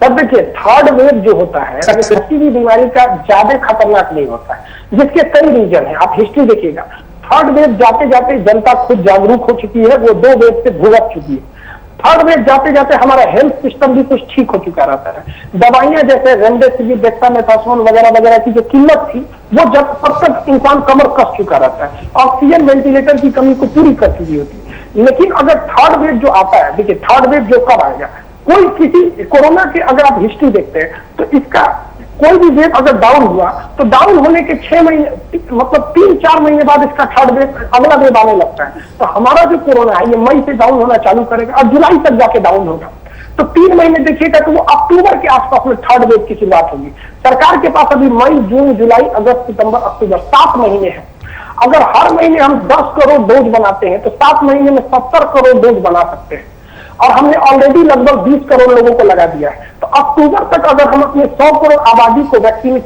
तब देखिए, थर्ड वेव जो होता है वो किसी भी बीमारी का ज्यादा खतरनाक नहीं होता है, जिसके कई रीजन है। आप हिस्ट्री देखिएगा, थर्ड वेव जाते जाते जनता खुद जागरूक हो चुकी है, वो 2 वेव से भुगत चुकी है। थर्ड वेव जाते जाते हमारा हेल्थ सिस्टम भी कुछ ठीक हो चुका रहता है। दवाइयां जैसे रेमडेसिविर, डेक्सामेथासोन वगैरह वगैरह की जो किल्लत थी, वो जब तब तक इंसान कमर कस चुका रहता है, ऑक्सीजन वेंटिलेटर की कमी को पूरी कर चुकी होती है। लेकिन अगर थर्ड वेव जो आता है, देखिए थर्ड वेव जो कब आएगा, कोई किसी कोरोना के अगर आप हिस्ट्री देखते हैं तो इसका कोई भी वेव अगर डाउन हुआ तो डाउन होने के 6 महीने, मतलब 3-4 महीने बाद इसका थर्ड वेव, अगला वेव आने लगता है। तो हमारा जो कोरोना है ये मई से डाउन होना चालू करेगा और जुलाई तक जाके डाउन होगा। तो 3 महीने देखिएगा तो वो अक्टूबर के आसपास में थर्ड वेव की शुरुआत होगी। सरकार के पास अभी मई, जून, जुलाई, अगस्त, सितंबर, अक्टूबर 7 महीने हैं। अगर हर महीने हम 10 करोड़ डोज बनाते हैं तो 7 महीने में 70 करोड़ डोज बना सकते हैं, और हमने ऑलरेडी लगभग 20 करोड़ लोगों को लगा दिया है। तो अक्टूबर तक अगर हम अपने 100 करोड़ आबादी को वैक्सीनेट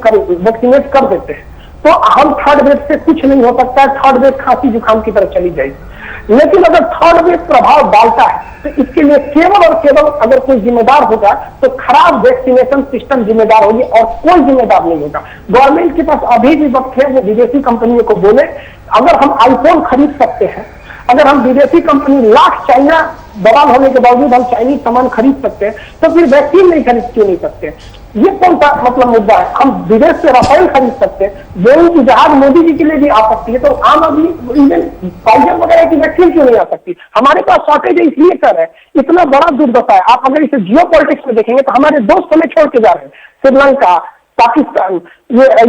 कर देते हैं तो हम थर्ड वेव से कुछ नहीं हो सकता है। थर्ड वेव खांसी जुकाम की तरफ चली जाएगी। लेकिन अगर थर्ड वेव प्रभाव डालता है तो इसके लिए केवल और केवल अगर कोई जिम्मेदार होगा तो खराब वैक्सीनेशन सिस्टम जिम्मेदार होगी, और कोई जिम्मेदार नहीं होगा। गवर्नमेंट के पास अभी भी वक्त है, वो विदेशी कंपनियों को बोले, अगर हम आईफोन खरीद सकते हैं, अगर हम विदेशी कंपनी लाख चाइना बवाल होने के बावजूद हम चाइनीज सामान खरीद सकते हैं, तो फिर वैक्सीन नहीं खरीद क्यों नहीं सकते? ये कौन सा मतलब मुद्दा है? हम विदेश से राफेल खरीद सकते हैं, बोइंग की जहाज मोदी जी के लिए भी आ सकती है, तो आम आदमी इवन फाइजर वगैरह की वैक्सीन क्यों नहीं आ सकती? हमारे पास शॉर्टेज है इसलिए कर रहे हैं। इतना बड़ा दुर्दशा है। आप अगर इसे जियो पॉलिटिक्स में देखेंगे तो हमारे दोस्त हमें छोड़ के जा रहे हैं, श्रीलंका, पाकिस्तान,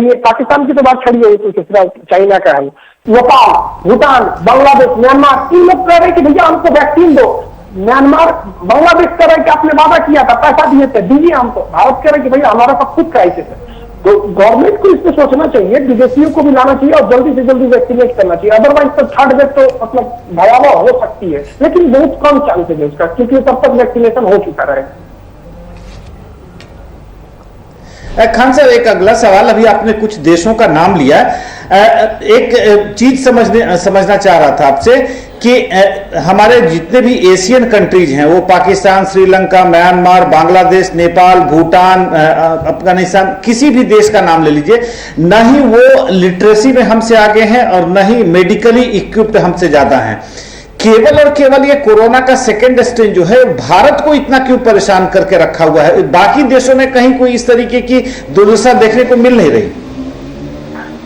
ये पाकिस्तान की तो बात छड़ी है, तो चाइना का है, नेपाल, भूटान, बांग्लादेश, म्यांमार, इन लोग कह रहे हैं कि भैया हमको वैक्सीन दो। म्यांमार, बांग्लादेश कह रहे हैं कि आपने वादा किया था, पैसा दिए थे, दीजिए हमको। भारत कह रहे हैं कि भैया हमारा सब खुद क्राइसिस है। तो गवर्नमेंट को इस पर सोचना चाहिए, विदेशियों को भी लाना चाहिए और जल्दी से जल्दी वैक्सीनेट करना चाहिए। अदरवाइज तो थर्ड वेव तो मतलब भयावह हो सकती है, लेकिन बहुत कम चांसेज है उसका, क्योंकि तब तक वैक्सीनेशन हो चुका रहेगा। खान साहब, एक अगला सवाल, अभी आपने कुछ देशों का नाम लिया, एक चीज समझना चाह रहा था आपसे कि हमारे जितने भी एशियन कंट्रीज हैं, वो पाकिस्तान, श्रीलंका, म्यांमार, बांग्लादेश, नेपाल, भूटान, अफगानिस्तान, किसी भी देश का नाम ले लीजिए, न ही वो लिटरेसी में हमसे आगे हैं और न ही मेडिकली इक्विप्ड हमसे ज्यादा हैं। केवल और केवल ये कोरोना का सेकेंड स्ट्रेन जो है भारत को इतना क्यों परेशान करके रखा हुआ है? बाकी देशों में कहीं कोई इस तरीके की दुर्दशा देखने को मिल नहीं रही।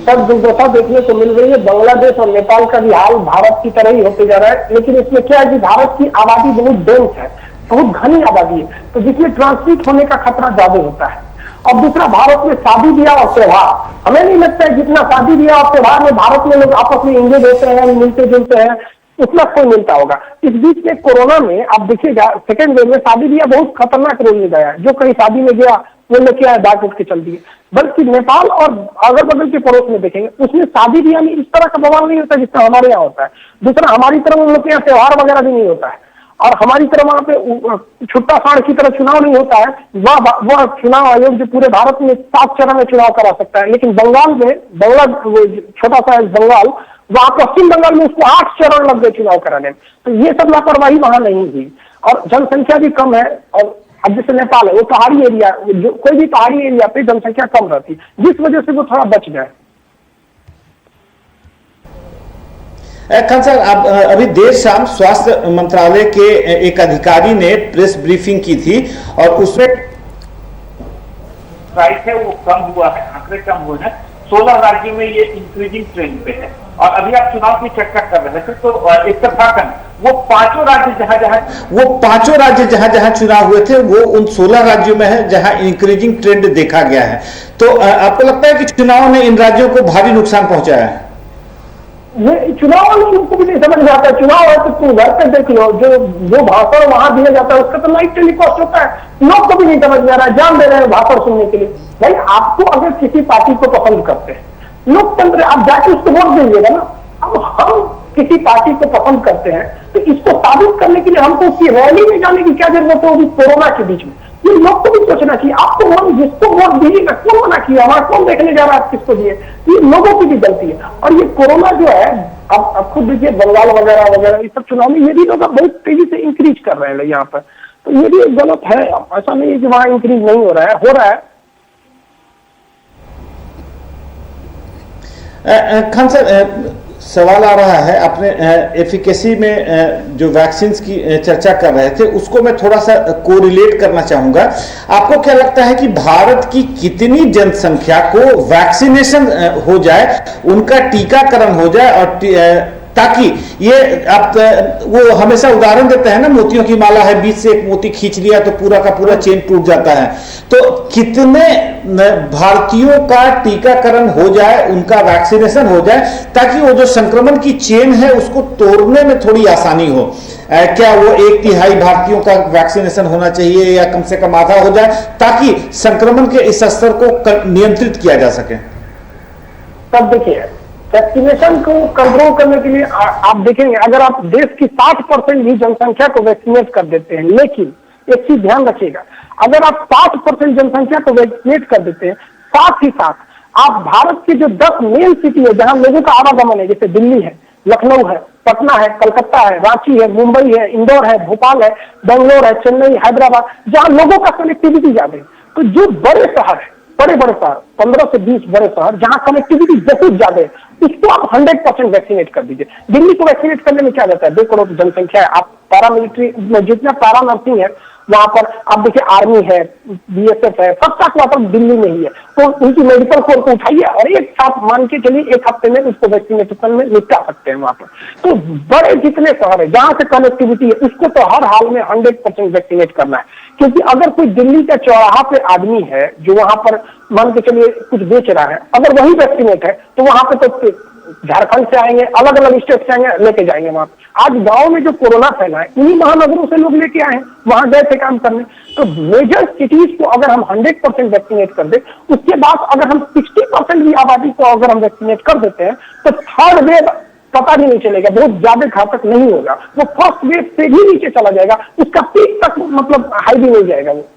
सब दुर्दशा देखने को मिल रही है। बांग्लादेश और नेपाल का भी हाल भारत की तरह ही होते जा रहा है, लेकिन इसमें क्या है कि भारत की आबादी बहुत डेंस है, बहुत घनी आबादी है, तो जिसमें ट्रांसमिट होने का खतरा ज्यादा होता है। और दूसरा, भारत में शादी ब्याह और त्योहार, हमें नहीं लगता है जितना शादी ब्याह और त्योहार में भारत में लोग आपस में एंगेज होते हैं, मिलते जुलते हैं, उतना कोई मिलता होगा। इस बीच में कोरोना में आप देखिएगा सेकेंड वेव में शादी ब्याह बहुत खतरनाक रोल ले गया है। जो कहीं शादी में गया वो लेके आया, दाग उठ के चल दिए। बल्कि नेपाल और अगल बगल के पड़ोस में देखेंगे, उसमें शादी ब्याह में इस तरह का बवाल नहीं होता जितना हमारे यहाँ होता है। दूसरा, हमारी तरह उन लोग के यहाँ त्योहार वगैरह भी नहीं होता है, और हमारी तरह वहां पे छुट्टा साढ़ की तरह चुनाव नहीं होता है। वह चुनाव आयोग जो पूरे भारत में 7 चरण में चुनाव करा सकता है, लेकिन बंगाल में, छोटा सा बंगाल, वहां पश्चिम बंगाल में उसको 8 चरण लग गए चुनाव कराने में। तो ये सब लापरवाही वहां नहीं हुई, और जनसंख्या भी कम है। और अब जैसे नेपाल है, वो पहाड़ी एरिया, जो कोई भी पहाड़ी एरिया पे जनसंख्या कम रहती है, जिस वजह से वो थोड़ा बच गए। खान साहब, आप अभी देर शाम स्वास्थ्य मंत्रालय के एक अधिकारी ने प्रेस ब्रीफिंग की थी और उसमें प्राइस है वो कम हुआ है, आंकड़े कम हुए हैं। 16 राज्यों में ये इंक्रीजिंग ट्रेंड पे है। और अभी आप चुनाव की चर्चा कर रहे थे, तो इत्तेफाकन वो पांचों राज्य जहां जहां चुनाव हुए थे वो उन 16 राज्यों में है जहां इंक्रीजिंग ट्रेंड देखा गया है। तो आपको लगता है कि चुनाव ने इन राज्यों को भारी नुकसान पहुंचाया है? ये चुनाव वाले लोगों को भी नहीं समझ में आता। चुनाव है तो तुम घर पे देख लो, जो भाषण वहां दिया जाता है उसका तो लाइव टेलीकास्ट होता है, लोग को भी नहीं समझ में आ रहा है, जान दे रहे हैं भाषण सुनने के लिए। भाई आपको अगर किसी पार्टी को पसंद करते हैं, लोकतंत्र, आप जाके उसको वोट दीजिएगा ना। अब हम किसी पार्टी को पसंद करते हैं तो इसको साबित करने के लिए हमको उसकी रैली में जाने की क्या जरूरत है, वो भी कोरोना के बीच में। ये लोग को भी सोचना चाहिए। आपको वोट, जिसको वोट दीजिएगा, कौन मना किया, हमारा कौन देखने जा रहा है आप किसको दिए, ये लोगों की भी गलती है। और ये कोरोना जो है, अब खुद देखिए बंगाल वगैरह वगैरह ये सब चुनाव में ये भी लोग बहुत तेजी से इंक्रीज कर रहे हैं यहाँ पर, तो ये भी गलत है। ऐसा नहीं है कि वहां इंक्रीज नहीं हो रहा है, हो रहा है। खान सर, सवाल आ रहा है, अपने एफिकेसी में जो वैक्सीन की चर्चा कर रहे थे उसको मैं थोड़ा सा कोरिलेट करना चाहूंगा। आपको क्या लगता है कि भारत की कितनी जनसंख्या को वैक्सीनेशन हो जाए, उनका टीकाकरण हो जाए, और ताकि ये आप वो हमेशा उदाहरण देते हैं ना, मोतियों की माला है, बीच से एक मोती खींच लिया तो पूरा का पूरा चेन टूट जाता है। तो कितने भारतीयों का टीकाकरण हो जाए, उनका वैक्सीनेशन हो जाए, ताकि वो जो संक्रमण की चेन है उसको तोड़ने में थोड़ी आसानी हो। क्या वो 1/3 भारतीयों का वैक्सीनेशन होना चाहिए या कम से कम आधा हो जाए, ताकि संक्रमण के इस स्तर को नियंत्रित किया जा सके? तब देखिए, वैक्सीनेशन को कंट्रोल करने के लिए आप देखेंगे, अगर आप देश की 60% भी जनसंख्या को वैक्सीनेट कर देते हैं, लेकिन एक चीज ध्यान रखिएगा, अगर आप 60% जनसंख्या को वैक्सीनेट कर देते हैं, साथ ही साथ आप भारत के जो 10 मेन सिटी है जहां लोगों का आवागमन है, जैसे दिल्ली है, लखनऊ है, पटना है, कलकत्ता है, रांची है, मुंबई है, इंदौर है, भोपाल है, बेंगलोर है, चेन्नई, हैदराबाद, जहां लोगों का कनेक्टिविटी ज्यादा है, तो जो बड़े शहर है, बड़े शहर 15 से 20 बड़े शहर जहां कनेक्टिविटी बहुत ज्यादा है, इसको आप 100% वैक्सीनेट कर दीजिए। दिल्ली को वैक्सीनेट करने में क्या जाता है, 2 करोड़ जनसंख्या है, आप पैरामिलिट्री में जितना पैरा नर्सिंग है वहां पर आप देखिए, आर्मी है, बीएसएफ है, सब का क्वार्टर दिल्ली में ही है, तो उनकी मेडिकल फोर्स को उठाइए और एक साथ मान के चलिए 1 हफ्ते में उसको वैक्सीनेशन में निपटा सकते हैं वहां पर। तो बड़े जितने शहर है जहां से कनेक्टिविटी है उसको तो हर हाल में 100% वैक्सीनेट करना है, क्योंकि अगर कोई दिल्ली का चौराहा पे आदमी है जो वहां पर मान के चलिए कुछ बेच रहा है, अगर वही वैक्सीनेट है तो वहां पे तो झारखंड से आएंगे, अलग अलग स्टेट से आएंगे, लेके जाएंगे वहां पे। आज गांव में जो कोरोना फैला है इन्हीं महानगरों से लोग लेके आए हैं, वहां गए थे काम करने। तो मेजर सिटीज को अगर हम 100% वैक्सीनेट कर दे, उसके बाद अगर हम 60% भी आबादी को अगर हम वैक्सीनेट कर देते हैं तो थर्ड वेव पता भी नहीं चलेगा, बहुत ज्यादा घातक नहीं होगा, वो फर्स्ट वेव से भी नीचे चला जाएगा, उसका पीक तक मतलब हाई भी नहीं जाएगा वो।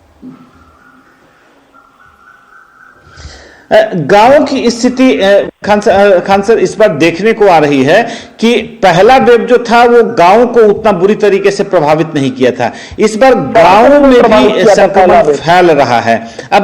गांवों की स्थिति खान सर इस बार देखने को आ रही है कि पहला वेव जो था वो गांवों को उतना बुरी तरीके से प्रभावित नहीं किया था, इस बार गांवों में भी संक्रमण फैल रहा है। अब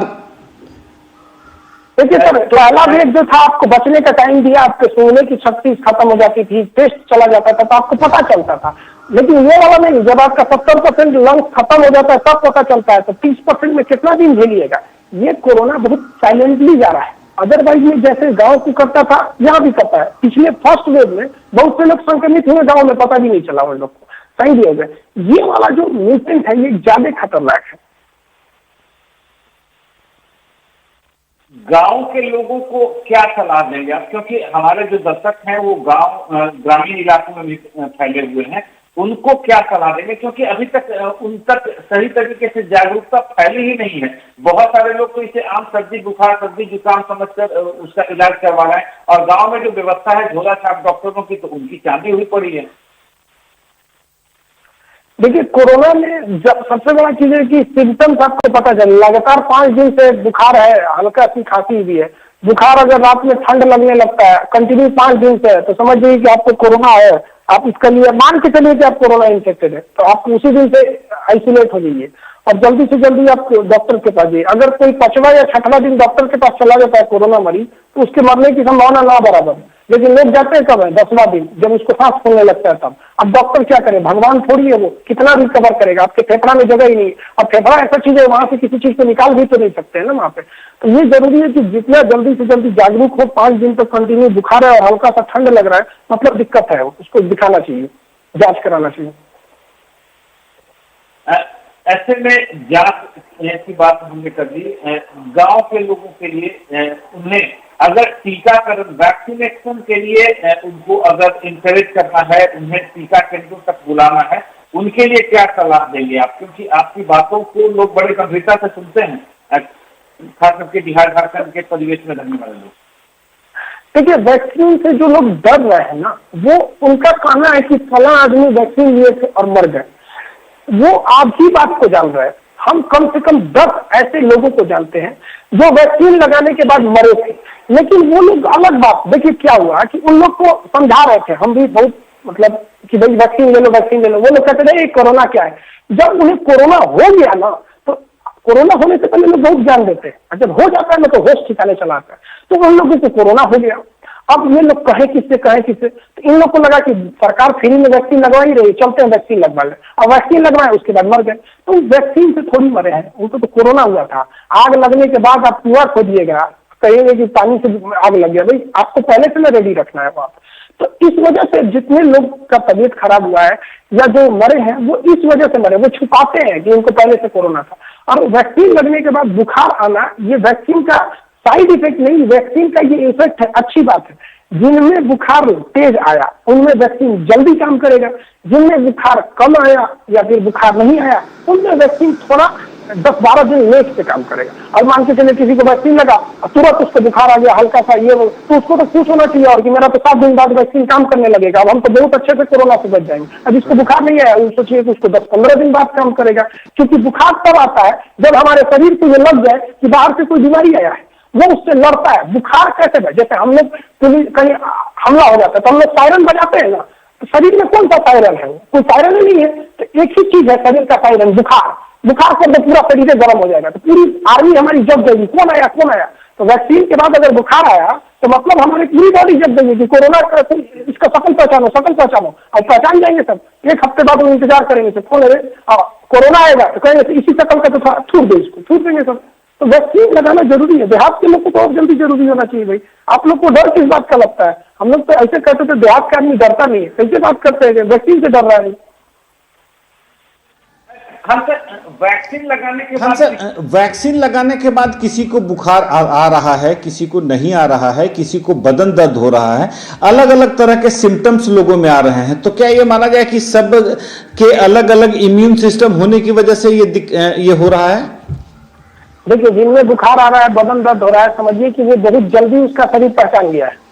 देखिए सर, पहला वेव जो था आपको बचने का टाइम दिया, आपके सोने की शक्ति खत्म हो जाती थी, टेस्ट चला जाता था तो आपको पता चलता था, लेकिन ये वाला नहीं, जब आपका 70% लंग्स खत्म हो जाता है तब पता चलता है, तो 30% में कितना दिन झेलिएगा। ये कोरोना बहुत साइलेंटली जा रहा है, अदरवाइज में जैसे गांव को करता था यहाँ भी करता है। पिछले फर्स्ट वेव में बहुत से लोग संक्रमित हुए गांव में, पता भी नहीं चला उन लोग को, सही भी हो गए। ये वाला जो म्यूटेंट है ये ज्यादा खतरनाक है। गांव के लोगों को क्या सलाह देंगे आप, क्योंकि हमारे जो दर्शक हैं वो गांव ग्रामीण इलाकों में भी फैले हुए हैं, उनको क्या सलाह देंगे, क्योंकि अभी तक उन तक सही तरीके से जागरूकता फैली ही नहीं है। बहुत सारे लोग तो इसे आम सर्दी बुखार, सर्दी जुकाम समझकर उसका इलाज करवा रहे हैं, और गांव में जो व्यवस्था है झोला छाप डॉक्टरों की, तो उनकी चांदी हुई पड़ी है। देखिए, कोरोना में जब सबसे बड़ा चीज है कि सिम्टम्स आपको पता चले, लगातार 5 दिन से बुखार है, हल्का सी खांसी भी है, बुखार अगर रात में ठंड लगने लगता है कंटिन्यू 5 दिन से, तो समझ जाइए कि आपको कोरोना है। आप इसके लिए मान के चलिए कि आप कोरोना इन्फेक्टेड है, तो आप उसी दिन से आइसोलेट हो जाइए और जल्दी से जल्दी आप डॉक्टर के पास जाइए। अगर कोई 5वां या 6वां दिन डॉक्टर के पास चला जाता है कोरोना मरीज, तो उसके मरने की संभावना ना बराबर, लेकिन लोग जाते हैं कब है 10वां दिन, जब उसको सांस फूलने लगता है तब। अब डॉक्टर क्या करे, भगवान थोड़ी है वो, कितना रिकवर करेगा, आपके फेफड़ा में जगह ही नहीं। अब फेफड़ा ऐसा चीज है, वहां से किसी चीज को निकाल भी तो नहीं सकते हैं ना वहां पे। तो ये जरूरी है कि जितना जल्दी से जल्दी जागरूक हो। 5 दिन तक कंटिन्यू बुखार है और हल्का सा ठंड लग रहा है, मतलब दिक्कत है, उसको दिखाना चाहिए, जांच कराना चाहिए। ऐसे में जांच की बात हमने कर दी, गांव के लोगों के लिए उन्हें अगर टीकाकरण वैक्सीनेशन के लिए उनको अगर इंकरेज करना है, उन्हें टीका केंद्रों तक बुलाना है, उनके लिए क्या सलाह देंगे आप? क्योंकि आपकी बातों को लोग बड़े गंभीरता से सुनते हैं, खास करके बिहार झारखंड के परिवेश में रहने वाले लोग। देखिए, वैक्सीन से जो लोग डर रहे हैं ना, वो उनका कहना है कि फला आदमी वैक्सीन लिए थे और मर गए। वो आप ही बात को जान रहे हैं। हम कम से कम 10 ऐसे लोगों को जानते हैं जो वैक्सीन लगाने के बाद मरे थे, लेकिन वो लोग अलग बात। देखिए क्या हुआ कि उन लोग को समझा रहे थे, हम भी बहुत मतलब कि भाई वैक्सीन ले लो, वैक्सीन ले लो। वो लोग कहते थे कोरोना क्या है। जब उन्हें कोरोना हो गया ना, तो कोरोना होने से पहले लोग बहुत जान देते हैं, जब हो जाता है ना तो होश ठिकाने चला आता है। तो उन लोगों को कोरोना हो गया। अब ये लोग कहे किससे, तो इन लोग को लगा कि सरकार फ्री में वैक्सीन लगवा ही रही है, चलते हैं वैक्सीन लगवा ले। अब वैक्सीन लगवाए, उसके बाद मर गए। तो वैक्सीन से थोड़ी मरे हैं, उनको तो कोरोना हुआ था। आग लगने के बाद आप कुआं खोदिएगा, कहेंगे कि पानी से आग लग गया। भाई आपको पहले से ना रेडी रखना है वहां। तो इस वजह से जितने लोग का तबीयत खराब हुआ है या जो मरे हैं, वो इस वजह से मरे। वो छुपाते हैं कि उनको पहले से कोरोना था। और वैक्सीन लगने के बाद बुखार आना, ये वैक्सीन का साइड इफेक्ट नहीं, वैक्सीन का ये इफेक्ट है। अच्छी बात है, जिनमें बुखार तेज आया उनमें वैक्सीन जल्दी काम करेगा। जिनमें बुखार कम आया या फिर बुखार नहीं आया, उनमें वैक्सीन थोड़ा 10-12 दिन लेट से काम करेगा। और मान के चले किसी को वैक्सीन लगा और तुरंत उसको बुखार आ गया हल्का सा, ये वो, तो उसको तो खुश होना चाहिए और कि मेरा तो 7 दिन बाद वैक्सीन काम करने लगेगा, अब हम तो बहुत अच्छे से कोरोना से बच जाएंगे। अब जिसको बुखार नहीं आया वो सोचिए कि उसको 10-15 दिन बाद काम करेगा। क्योंकि बुखार तब आता है जब हमारे शरीर को ये लग जाए कि बाहर से कोई बीमारी आया है, वो उससे लड़ता है। बुखार कैसे है, जैसे हम लोग कहीं हमला हो जाता है तो हम लोग सायरन बजाते हैं ना, तो शरीर में कौन सा सायरन है? कोई सायरन ही नहीं है। तो एक ही चीज है शरीर का सायरन, बुखार। बुखार से तो पूरा शरीर गर्म हो जाएगा, तो पूरी आर्मी हमारी जग जाएगी, कौन आया कौन आया। तो वैक्सीन के बाद अगर बुखार आया तो मतलब हमारी पूरी बॉडी जग गई कि कोरोना इसका शकल पहचानो, शकल पहचानो। और पहचान जाएंगे सब। 1 हफ्ते बाद वो इंतजार करेंगे, तो कौन है कोरोना आएगा तो कहेंगे इसी शकल का, तो छूट दे इसको, छूट देंगे सब। तो वैक्सीन लगाना जरूरी है। देहात के लोग को तो और जल्दी जरूरी होना चाहिए। भाई आप लोग को डर किस बात का लगता है? हम लोग तो ऐसे कहते थे देहात का आदमी डरता नहीं है, कैसे बात करते हैं वैक्सीन से डर रहा है। हाँ सर, वैक्सीन लगाने के हाँ बाद सर, वैक्सीन लगाने के बाद किसी को बुखार आ रहा है, किसी को नहीं आ रहा है, किसी को बदन दर्द हो रहा है, अलग अलग तरह के सिम्टम्स लोगों में आ रहे हैं। तो क्या ये माना जाए कि सब के अलग अलग इम्यून सिस्टम होने की वजह से ये हो रहा है? देखिए, जिनमें बुखार आ रहा है, बदन दर्द हो रहा है, समझिए कि वो बहुत जल्दी उसका शरीर पहचान गया है।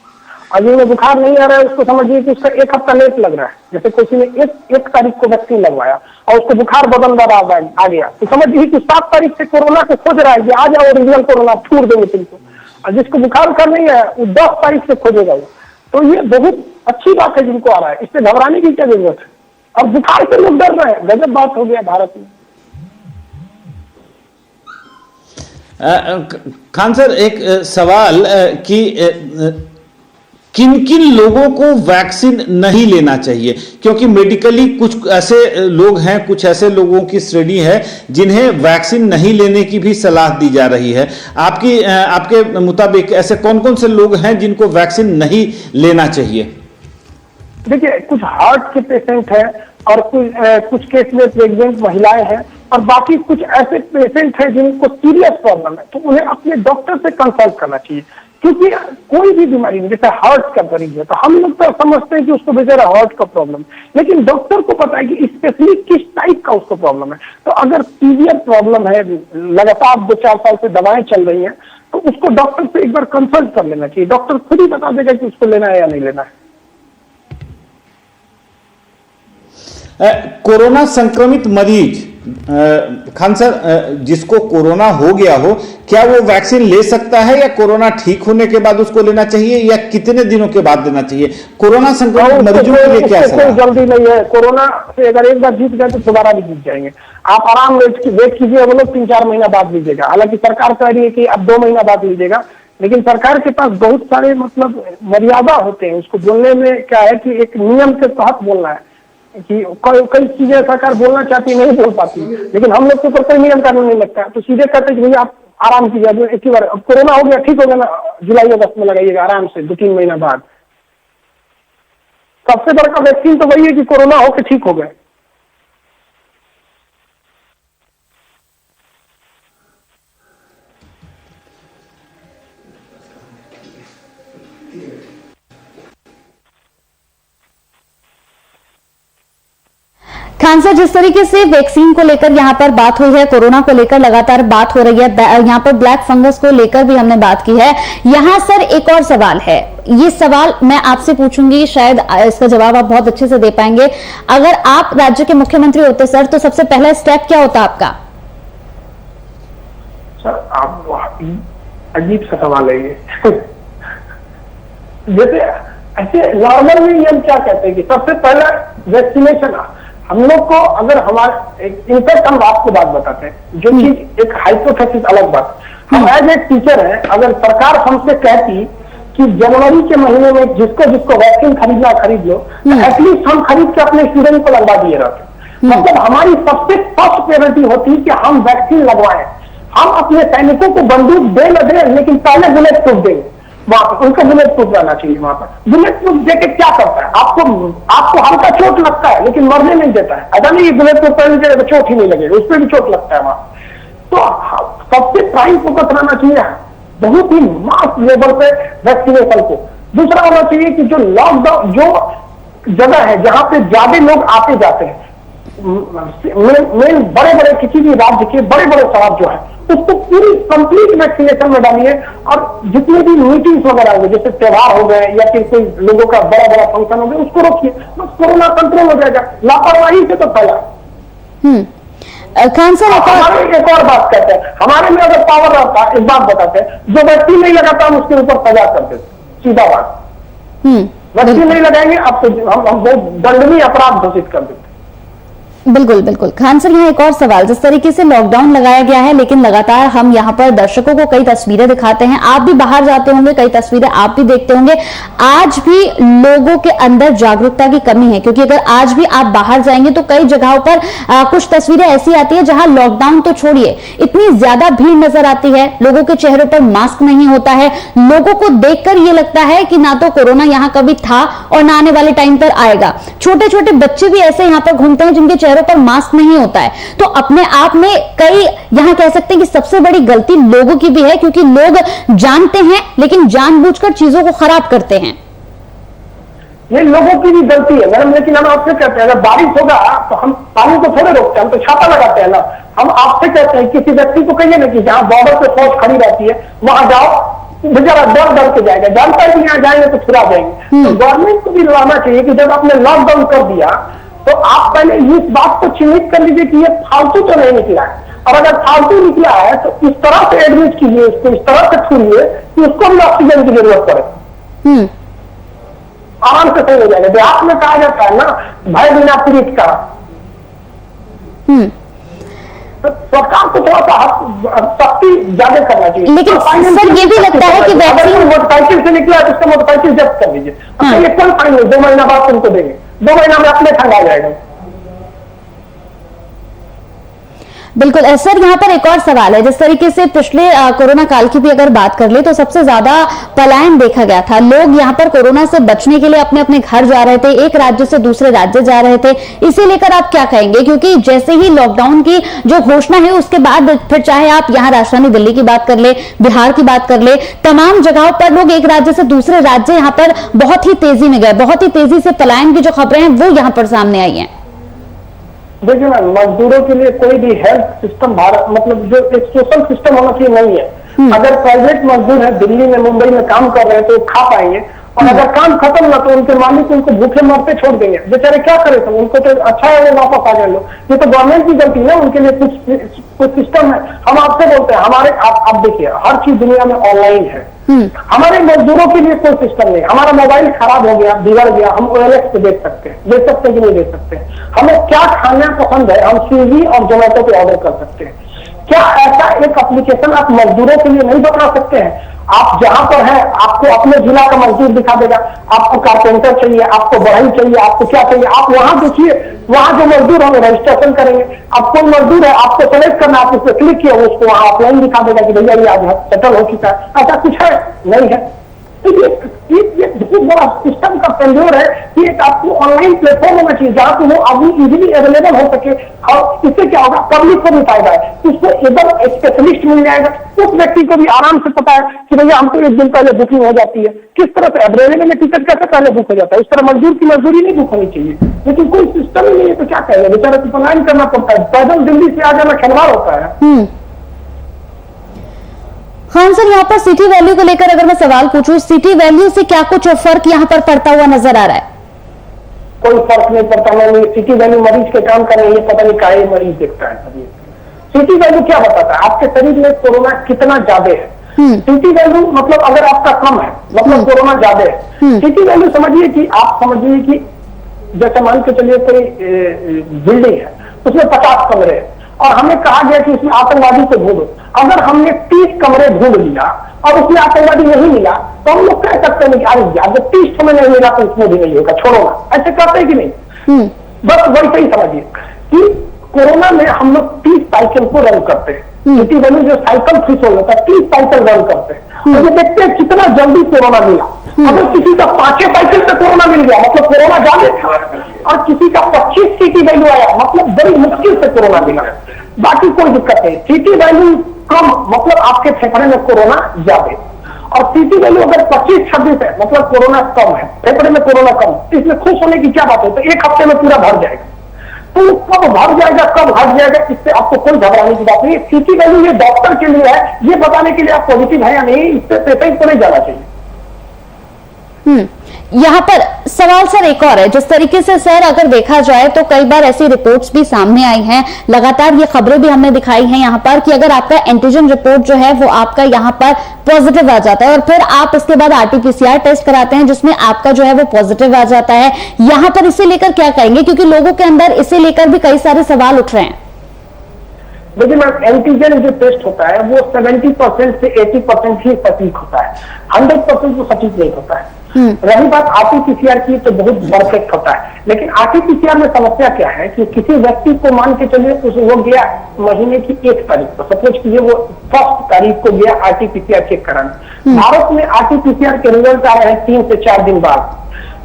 और जिनमें बुखार नहीं आ रहा है, उसको समझिए कि उसका 1 हफ्ता लेट लग रहा है। जैसे किसी ने एक तारीख को वैक्सीन लगवाया और उसको बुखार बदन दर्द आ गया, तो समझिए कि 7 तारीख से कोरोना को खोज रहा है कि आ जाओ ओरिजिनल कोरोना, छोड़ देंगे तुमको। और जिसको बुखार नहीं है वो 10 तारीख से खोजेगा। तो ये बहुत अच्छी बात है जिनको आ रहा है, इससे घबराने की क्या जरूरत है। और बुखार से लोग डर रहे हैं, गजब बात हो गया भारत में। खान सर, एक सवाल कि किन किन लोगों को वैक्सीन नहीं लेना चाहिए? क्योंकि मेडिकली कुछ ऐसे लोग हैं, कुछ ऐसे लोगों की श्रेणी है जिन्हें वैक्सीन नहीं लेने की भी सलाह दी जा रही है। आपके मुताबिक ऐसे कौन कौन से लोग हैं जिनको वैक्सीन नहीं लेना चाहिए? देखिए, कुछ हार्ट के पेशेंट हैं और कुछ केस में प्रेग्नेंट महिलाएं हैं और बाकी कुछ ऐसे पेशेंट हैं जिनको सीरियस प्रॉब्लम है, तो उन्हें अपने डॉक्टर से कंसल्ट करना चाहिए। क्योंकि कोई भी बीमारी में, जैसे हार्ट का मरीज है तो हम लोग तो समझते हैं कि उसको बेचारा हार्ट का प्रॉब्लम, लेकिन डॉक्टर को पता है कि स्पेशली किस टाइप का उसको प्रॉब्लम है। तो अगर सीवियर प्रॉब्लम है, लगातार 2-4 साल से दवाएं चल रही हैं, तो उसको डॉक्टर से एक बार कंसल्ट कर लेना चाहिए। डॉक्टर खुद ही बता देगा कि उसको लेना है या नहीं लेना है। कोरोना संक्रमित मरीज, खान सर, जिसको कोरोना हो गया हो, क्या वो वैक्सीन ले सकता है या कोरोना ठीक होने के बाद उसको लेना चाहिए या कितने दिनों के बाद लेना चाहिए? कोरोना संक्रमित मरीजों के लिए क्या सलाह? कोई जल्दी नहीं है। कोरोना से अगर एक बार जीत गए तो दोबारा भी जीत जाएंगे। आप आराम वेट कीजिए, वो लोग 3-4 महीना बाद लीजिएगा। हालांकि सरकार कह रही है कि अब 2 महीना बाद लीजिएगा, लेकिन सरकार के पास बहुत सारे मतलब मर्यादा होते हैं। उसको बोलने में क्या है कि एक नियम के तहत बोलना है कि कई चीजें सरकार बोलना चाहती नहीं बोल पाती, लेकिन हम लोग के ऊपर कोई नियम कानून नहीं लगता, तो सीधे कहते हैं कि भैया आप आराम कीजिए, एक ही बार अब कोरोना हो गया, ठीक हो गया ना, जुलाई अगस्त में लगाइएगा आराम से 2-3 महीना बाद। सबसे बड़ा वैक्सीन तो वही है कि कोरोना होकर ठीक हो गए। खान सर, जिस तरीके से वैक्सीन को लेकर यहाँ पर बात हुई है, कोरोना को लेकर लगातार बात हो रही है, यहाँ पर ब्लैक फंगस को लेकर भी हमने बात की है। यहाँ सर एक और सवाल है, ये सवाल मैं आपसे पूछूंगी, शायद इसका जवाब आप बहुत अच्छे से दे पाएंगे। अगर आप राज्य के मुख्यमंत्री होते सर, तो सबसे पहला स्टेप क्या होता आपका? सर आप अजीब सा सवाल है ये। जैसे ऐसे नॉर्मल में हम क्या कहते हैं कि सबसे पहला वैक्सीनेशन। हम लोग को अगर हमारे इनफैक्ट हम आपको बात बताते हैं, जो चीज एक हाइपोथेसिस अलग बात, हम एज ए टीचर है, अगर सरकार हमसे कहती कि जनवरी के महीने में जिसको जिसको वैक्सीन खरीदना खरीद लो, एटलीस्ट हम खरीद के अपने स्टूडेंट को लगवा दिए रहते। मतलब हमारी सबसे फर्स्ट प्रायोरिटी होती कि हम वैक्सीन लगवाएं। हम अपने सैनिकों को बंदूक दे न दे, लेकिन पहले बुलेट प्रूफ देंगे। वहां पर उनको बुलेट प्रूफ रहना चाहिए। वहां पर बुलेट प्रूफ देके क्या करता है? आपको हल्का चोट लगता है लेकिन मरने नहीं देता है। ऐसा नहीं बुलेट प्रूफ पहनने तो चोट ही नहीं लगेगा, उस पर भी चोट लगता है वहां। तो सबसे प्राइम फोकस रहना चाहिए बहुत ही मास लेवल पे वैक्सीनेशन को। दूसरा होना चाहिए कि जो लॉकडाउन, जो जगह है जहां पे ज्यादा लोग आते जाते हैं, मेन बड़े बड़े किसी भी राज्य के बड़े बड़े शहर जो है, उसको पूरी कंप्लीट वैक्सीनेशन में डालिए। और जितने भी मीटिंग्स वगैरह होंगे, जैसे त्योहार हो गए या फिर कोई लोगों का बड़ा बड़ा फंक्शन हो गया, उसको रोकिए, बस कोरोना कंट्रोल हो जाएगा। लापरवाही से तो फैला। खान सर एक और बात कहते हैं, हमारे में अगर पावर रहता, एक बात बताते हैं, जो वैक्सीन नहीं लगाता हम उसके ऊपर सजा करते, सीधा बात। वैक्सीन नहीं लगाएंगे अब तो हम बहुत दंडनीय अपराध घोषित कर देते। बिल्कुल बिल्कुल। खान सर, यहाँ एक और सवाल, जिस तरीके से लॉकडाउन लगाया गया है, लेकिन लगातार हम यहाँ पर दर्शकों को कई तस्वीरें दिखाते हैं, आप भी बाहर जाते होंगे, कई तस्वीरें आप भी देखते होंगे, आज भी लोगों के अंदर जागरूकता की कमी है। क्योंकि अगर आज भी आप बाहर जाएंगे तो कई जगहों पर कुछ तस्वीरें ऐसी आती है जहां लॉकडाउन तो छोड़िए, इतनी ज्यादा भीड़ नजर आती है, लोगों के चेहरों पर मास्क नहीं होता है। लोगों को देखकर ये लगता है कि ना तो कोरोना यहाँ कभी था और ना आने वाले टाइम पर आएगा। छोटे छोटे बच्चे भी ऐसे यहाँ पर घूमते हैं जिनके पर मास्क नहीं होता है। तो अपने आप में कई यहां कह सकते हैं कि सबसे बड़ी गलती लोगों की भी है, क्योंकि लोग जानते हैं लेकिन जानबूझकर चीजों को खराब करते हैं। ये लोगों की भी गलती है मैडम, लेकिन हम आपसे कहते हैं अगर बारिश होगा तो हम पानी को थोड़े रोकते हैं, हम तो छाता लगाते हैं ना। हम आपसे कहते हैं किसी व्यक्ति को कहिए ना कि जहां बॉर्डर पे फौज खड़ी रहती है वहां जाओ, बेचारा डर डर के जाएगा, जानता है कि यहाँ जाएंगे तो छुड़ा जाएंगे। तो गवर्नमेंट को भी लाना चाहिए कि जब आपने लॉकडाउन कर दिया तो आप पहले इस बात को चिन्हित कर लीजिए कि ये फालतू तो नहीं निकला है, और अगर फालतू निकला है तो इस तरह से एडमिट कीजिए, इसको इस तरह से छूइए कि उसको भी ऑक्सीजन की जरूरत पड़े, आराम से सही हो जाएगा। देहात में कहा जाता है ना, भय बिना पीड़ित का। तो सरकार को थोड़ा सा सख्ती ज्यादा करना चाहिए। लेकिन सर ये भी लगता है कि वैक्सीन मोटरसाइकिल से निकला है तो उसका मोटरसाइकिल जब्त कर लीजिए, ये कोई फाइन नहीं, 2 महीना बाद तुमको देंगे, 2 महीना में अपने ठंडा जाएगा। बिल्कुल सर, यहाँ पर एक और सवाल है, जिस तरीके से पिछले कोरोना काल की भी अगर बात कर ले तो सबसे ज्यादा पलायन देखा गया था। लोग यहाँ पर कोरोना से बचने के लिए अपने अपने घर जा रहे थे, एक राज्य से दूसरे राज्य जा रहे थे। इसे लेकर आप क्या कहेंगे? क्योंकि जैसे ही लॉकडाउन की जो घोषणा है उसके बाद फिर चाहे आप यहाँ राजधानी दिल्ली की बात कर ले, बिहार की बात कर ले, तमाम जगहों पर लोग एक राज्य से दूसरे राज्य यहाँ पर बहुत ही तेजी में गए, बहुत ही तेजी से पलायन की जो खबरें हैं वो यहाँ पर सामने आई है। देखिए ना, मजदूरों के लिए कोई भी हेल्थ सिस्टम भारत मतलब जो एक सोशल सिस्टम होना चाहिए नहीं है। अगर प्राइवेट मजदूर है दिल्ली में मुंबई में काम कर रहे हैं तो खा पाएंगे, और अगर काम खत्म ना तो उनके मालिक उनको भूखे मरते छोड़ देंगे। बेचारे क्या करें, तो उनको तो अच्छा है वो वापस आ जाए लोग। ये तो गवर्नमेंट की गलती है, उनके लिए कुछ सिस्टम है। हम आपसे बोलते हैं हमारे आप देखिए हर चीज दुनिया में ऑनलाइन है, हमारे मजदूरों के लिए कोई सिस्टम नहीं। हमारा मोबाइल खराब हो गया, बिगड़ गया, हम OLX पे देख सकते हैं कि नहीं देख सकते। हमें क्या खाना पसंद है हम स्विगी और जोमेटो पे ऑर्डर कर सकते हैं। क्या ऐसा एक एप्लीकेशन आप मजदूरों के लिए नहीं बना सकते हैं? आप जहां पर है आपको अपने जिला का मजदूर दिखा देगा, आपको कारपेंटर चाहिए, आपको बढ़ई चाहिए, आपको क्या चाहिए, आप वहां देखिए, वहां जो मजदूर होंगे रजिस्ट्रेशन करेंगे। अब कोई मजदूर है आपको सेलेक्ट करना, आप उस पर क्लिक किया उसको वहां ऑफलाइन दिखा देगा कि भैया ये आज सेटल हो चुका है। ऐसा कुछ है नहीं है। तो ये बहुत बड़ा सिस्टम का फेल्योर है कि एक आपको ऑनलाइन प्लेटफॉर्म होना चाहिए जहां पे वो आदमी इजीली अवेलेबल हो सके। और इससे क्या होगा, पब्लिक को भी फायदा है, उसको एकदम स्पेशलिस्ट मिल जाएगा, उस व्यक्ति को भी आराम से पता है कि भैया हमको एक दिन पहले बुकिंग हो जाती है। किस तरह से अब रेलवे में टिकट कैसे पहले बुक हो जाता है, उस तरह मजदूर की मजदूरी नहीं बुक होनी चाहिए, लेकिन कोई सिस्टम ही नहीं है तो क्या कहेंगे, बेचारा को ऑनलाइन करना पड़ता है, पैदल दिल्ली से आ जाना खिलवाड़ होता है। खान सर, यहाँ पर सिटी वैल्यू को लेकर अगर मैं सवाल पूछूं, सिटी वैल्यू से क्या कुछ फर्क यहाँ पर पड़ता हुआ नजर आ रहा है? कोई फर्क नहीं पड़ता। मैं सिटी वैल्यू मरीज के काम कर रही है, पता नहीं काहे मरीज देखता है। सिटी वैल्यू क्या बताता है, आपके शरीर में कोरोना कितना ज्यादा है। सिटी वैल्यू मतलब अगर आपका कम है मतलब कोरोना ज्यादा है। सिटी वैल्यू समझिए कि आप समझिए कि जैसे मान के चलिए कोई बिल्डिंग है, उसमें 50 कमरे हैं और हमें कहा गया कि उसमें आतंकवादी को ढूंढो। अगर हमने 30 कमरे ढूंढ लिया और उसमें आतंकवादी नहीं मिला तो हम लोग कह सकते हैं कि अरे यार जब 30 में नहीं मिला तो उसमें भी नहीं होगा, छोड़ो ना, ऐसे करते हैं कि नहीं। बस वैसे ही समझिए कि कोरोना में हम लोग 30 साइकिल को रन करते हैं। सिटी वैल्यू जो साइकिल थ्रेशोल्ड होता है 30 साइकिल रन करते हैं और ये देखते हैं कितना जल्दी कोरोना मिला। अगर किसी का 5 साइकिल से कोरोना मिल गया मतलब कोरोना ज्यादा था, और किसी का 25 सिटी वैल्यू आया मतलब बड़ी मुश्किल से कोरोना मिला। बाकी कोई दिक्कत नहीं। सिटी वैल्यू कम मतलब आपके फेफड़े में कोरोना ज्यादा, और सिटी वैल्यू अगर 25-26 है मतलब कोरोना कम है, फेफड़े में कोरोना कम, इसमें खुश होने की क्या बात है। तो एक हफ्ते में पूरा भर जाएगा, तो कब भर जाएगा कब हट जाएगा इससे आपको कोई घबराने की बात नहीं। सिटी वैल्यू ये डॉक्टर के लिए है, ये बताने के लिए आप पॉजिटिव है या नहीं, इससे पेशेंट को नहीं जाना चाहिए। यहाँ पर सवाल सर एक और है, जिस तरीके से सर अगर देखा जाए तो कई बार ऐसी रिपोर्ट्स भी सामने आई हैं, लगातार ये खबरें भी हमने दिखाई हैं यहाँ पर कि अगर आपका एंटीजन रिपोर्ट जो है वो आपका यहाँ पर पॉजिटिव आ जाता है और फिर आप इसके बाद आरटीपीसीआर टेस्ट कराते हैं जिसमें आपका जो है वो पॉजिटिव आ जाता है। यहाँ पर इसे लेकर क्या कहेंगे, क्योंकि लोगों के अंदर इसे लेकर भी कई सारे सवाल उठ रहे हैं। देखिए मैम, एंटीजन जो टेस्ट होता है वो 70% से 80% ही सटीक होता है, 100% वो सटीक नहीं होता है। रही बात आरटीपीसीआर की तो बहुत परफेक्ट होता है, लेकिन आरटीपीसीआर में समस्या क्या है कि किसी व्यक्ति को मान के चलिए वो गया महीने की 1 तारीख को, सपोज कीजिए वो 1 तारीख को गया आरटीपीसीआर चेक कराने। भारत में आरटीपीसीआर के रिजल्ट आ रहे हैं 3 से 4 दिन बाद,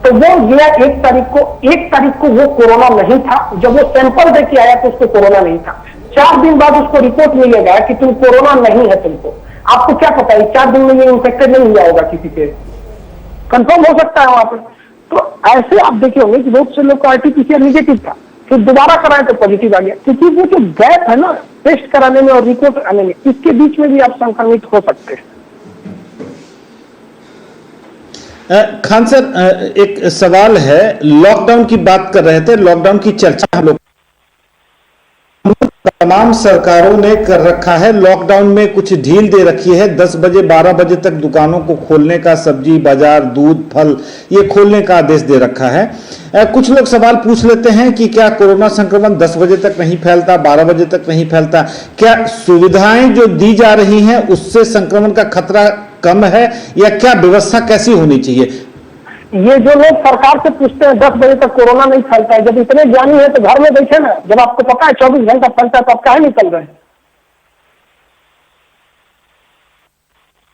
तो वो गया 1 तारीख को वो कोरोना नहीं था। जब वो सैंपल दे के आया तो उसको कोरोना नहीं था। 4 दिन बाद उसको रिपोर्ट मिलेगा कि तुम कोरोना नहीं है तुमको। आपको क्या पता है 4 दिन में ये इन्फेक्टेड नहीं हुआ होगा, किसी से कंफर्म हो सकता है वहां पर। तो ऐसे आप देखे होंगे कि बहुत से लोग का आरटीपीसीआर नेगेटिव था, फिर दोबारा कराए तो पॉजिटिव आ गया, क्योंकि वो जो गैप है ना टेस्ट कराने में और रिपोर्ट आने में, इसके बीच में भी आप संक्रमित हो सकते हैं। खान सर, एक सवाल है, लॉकडाउन की बात कर रहे थे, लॉकडाउन की चर्चा हम लोग तमाम सरकारों ने कर रखा है। लॉकडाउन में कुछ ढील दे रखी है, 10 बजे 12 बजे तक दुकानों को खोलने का, सब्जी बाजार दूध फल ये खोलने का आदेश दे रखा है। कुछ लोग सवाल पूछ लेते हैं कि क्या कोरोना संक्रमण 10 बजे तक नहीं फैलता, 12 बजे तक नहीं फैलता, क्या सुविधाएं जो दी जा रही हैं उससे संक्रमण का खतरा कम है, या क्या व्यवस्था कैसी होनी चाहिए? ये जो लोग सरकार से पूछते हैं 10 बजे तक कोरोना नहीं फैलता है, जब इतने ज्ञानी है तो घर में बैठे ना, जब आपको पता है 24 घंटा फैलता है तो आप काहे निकल रहे हैं।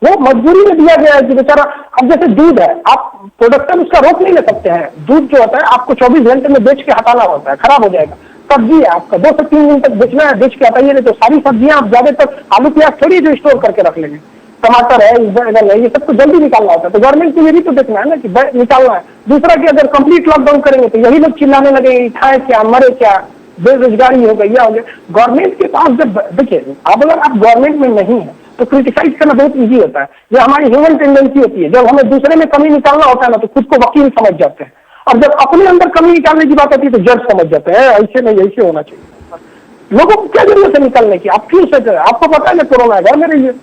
वो मजबूरी में दिया गया है कि बेचारा, अब जैसे दूध है, आप प्रोडक्शन उसका रोक नहीं ले सकते हैं। दूध जो होता है आपको 24 घंटे में बेच के हटाना होता है, खराब हो जाएगा। सब्जी है आपका 2 से 3 दिन तक बेचना है, बेच के हटाइए, नहीं तो सारी सब्जियां आप ज्यादातर आलू प्याज थोड़ी जो स्टोर करके रख लेंगे, टमाटर है, बैगन है, ये सबको जल्दी निकालना होता है। तो गवर्नमेंट को ये भी तो देखना है ना कि निकालना है। दूसरा कि अगर कंप्लीट लॉकडाउन करेंगे तो यही लोग चिल्लाने लगेंगे खाए क्या, मरे क्या, बेरोजगारी हो गई, या हो गया। गवर्नमेंट के पास जब देखिए, अब अगर आप गवर्नमेंट में नहीं है तो क्रिटिसाइज करना बहुत इजी होता है। ये हमारी ह्यूमन टेंडेंसी होती है, जब हमें दूसरे में कमी निकालना होता है ना तो खुद को वकील समझ जाते हैं, और जब अपने अंदर कमी निकालने की बात आती है तो जज समझ जाते हैं ऐसे नहीं, ऐसे होना चाहिए। लोगों को क्या जरूरत है निकलने की, आप क्यों सोच रहे हैं, आपको पता है ना कोरोना है, घर में रहिए।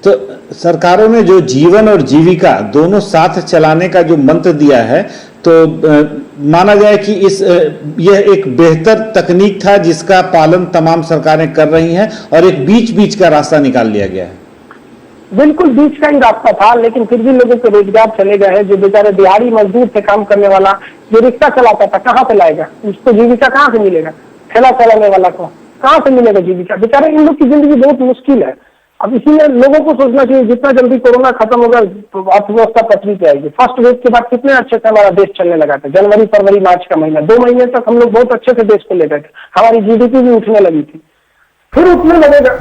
तो सरकारों ने जो जीवन और जीविका दोनों साथ चलाने का जो मंत्र दिया है, तो माना जाए कि यह एक बेहतर तकनीक था जिसका पालन तमाम सरकारें कर रही हैं, और एक बीच का रास्ता निकाल लिया गया है। बिल्कुल बीच का ही रास्ता था, लेकिन फिर भी लोगों के रोजगार चले गए हैं। जो बेचारे दिहाड़ी मजदूर से काम करने वाला, जो रिक्शा चलाता था, कहाँ से लाएगा, उसको जीविका कहाँ से मिलेगा? ठेला चलाने वाला को कहाँ से मिलेगा जीविका? बेचारे इन लोग की जिंदगी बहुत मुश्किल है। अब इसीलिए लोगों को सोचना चाहिए जितना जल्दी कोरोना खत्म होगा तो अर्थव्यवस्था पटरी पे आएगी। फर्स्ट वेव के बाद कितने अच्छे से हमारा देश चलने लगा था, जनवरी फरवरी मार्च का महीना, 2 महीने तक हम लोग बहुत अच्छे से देश को ले गए थे, हमारी जीडीपी भी उठने लगी थी, फिर उठने लगेगा।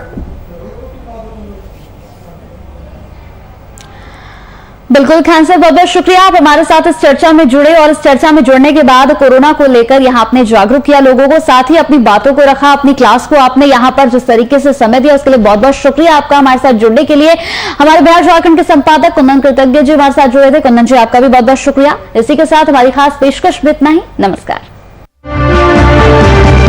बिल्कुल खान साहब, बहुत बहुत शुक्रिया, आप हमारे साथ इस चर्चा में जुड़े और इस चर्चा में जुड़ने के बाद कोरोना को लेकर यहाँ आपने जागरूक किया लोगों को, साथ ही अपनी बातों को रखा, अपनी क्लास को आपने यहाँ पर जिस तरीके से समय दिया उसके लिए बहुत बहुत शुक्रिया आपका हमारे साथ जुड़ने के लिए। हमारे बिहार झारखंड के संपादक कुंदन कृतज्ञ जी हमारे साथ जुड़े थे। कुंदन जी, आपका भी बहुत बहुत शुक्रिया। इसी के साथ हमारी खास पेशकश में इतना ही। नमस्कार।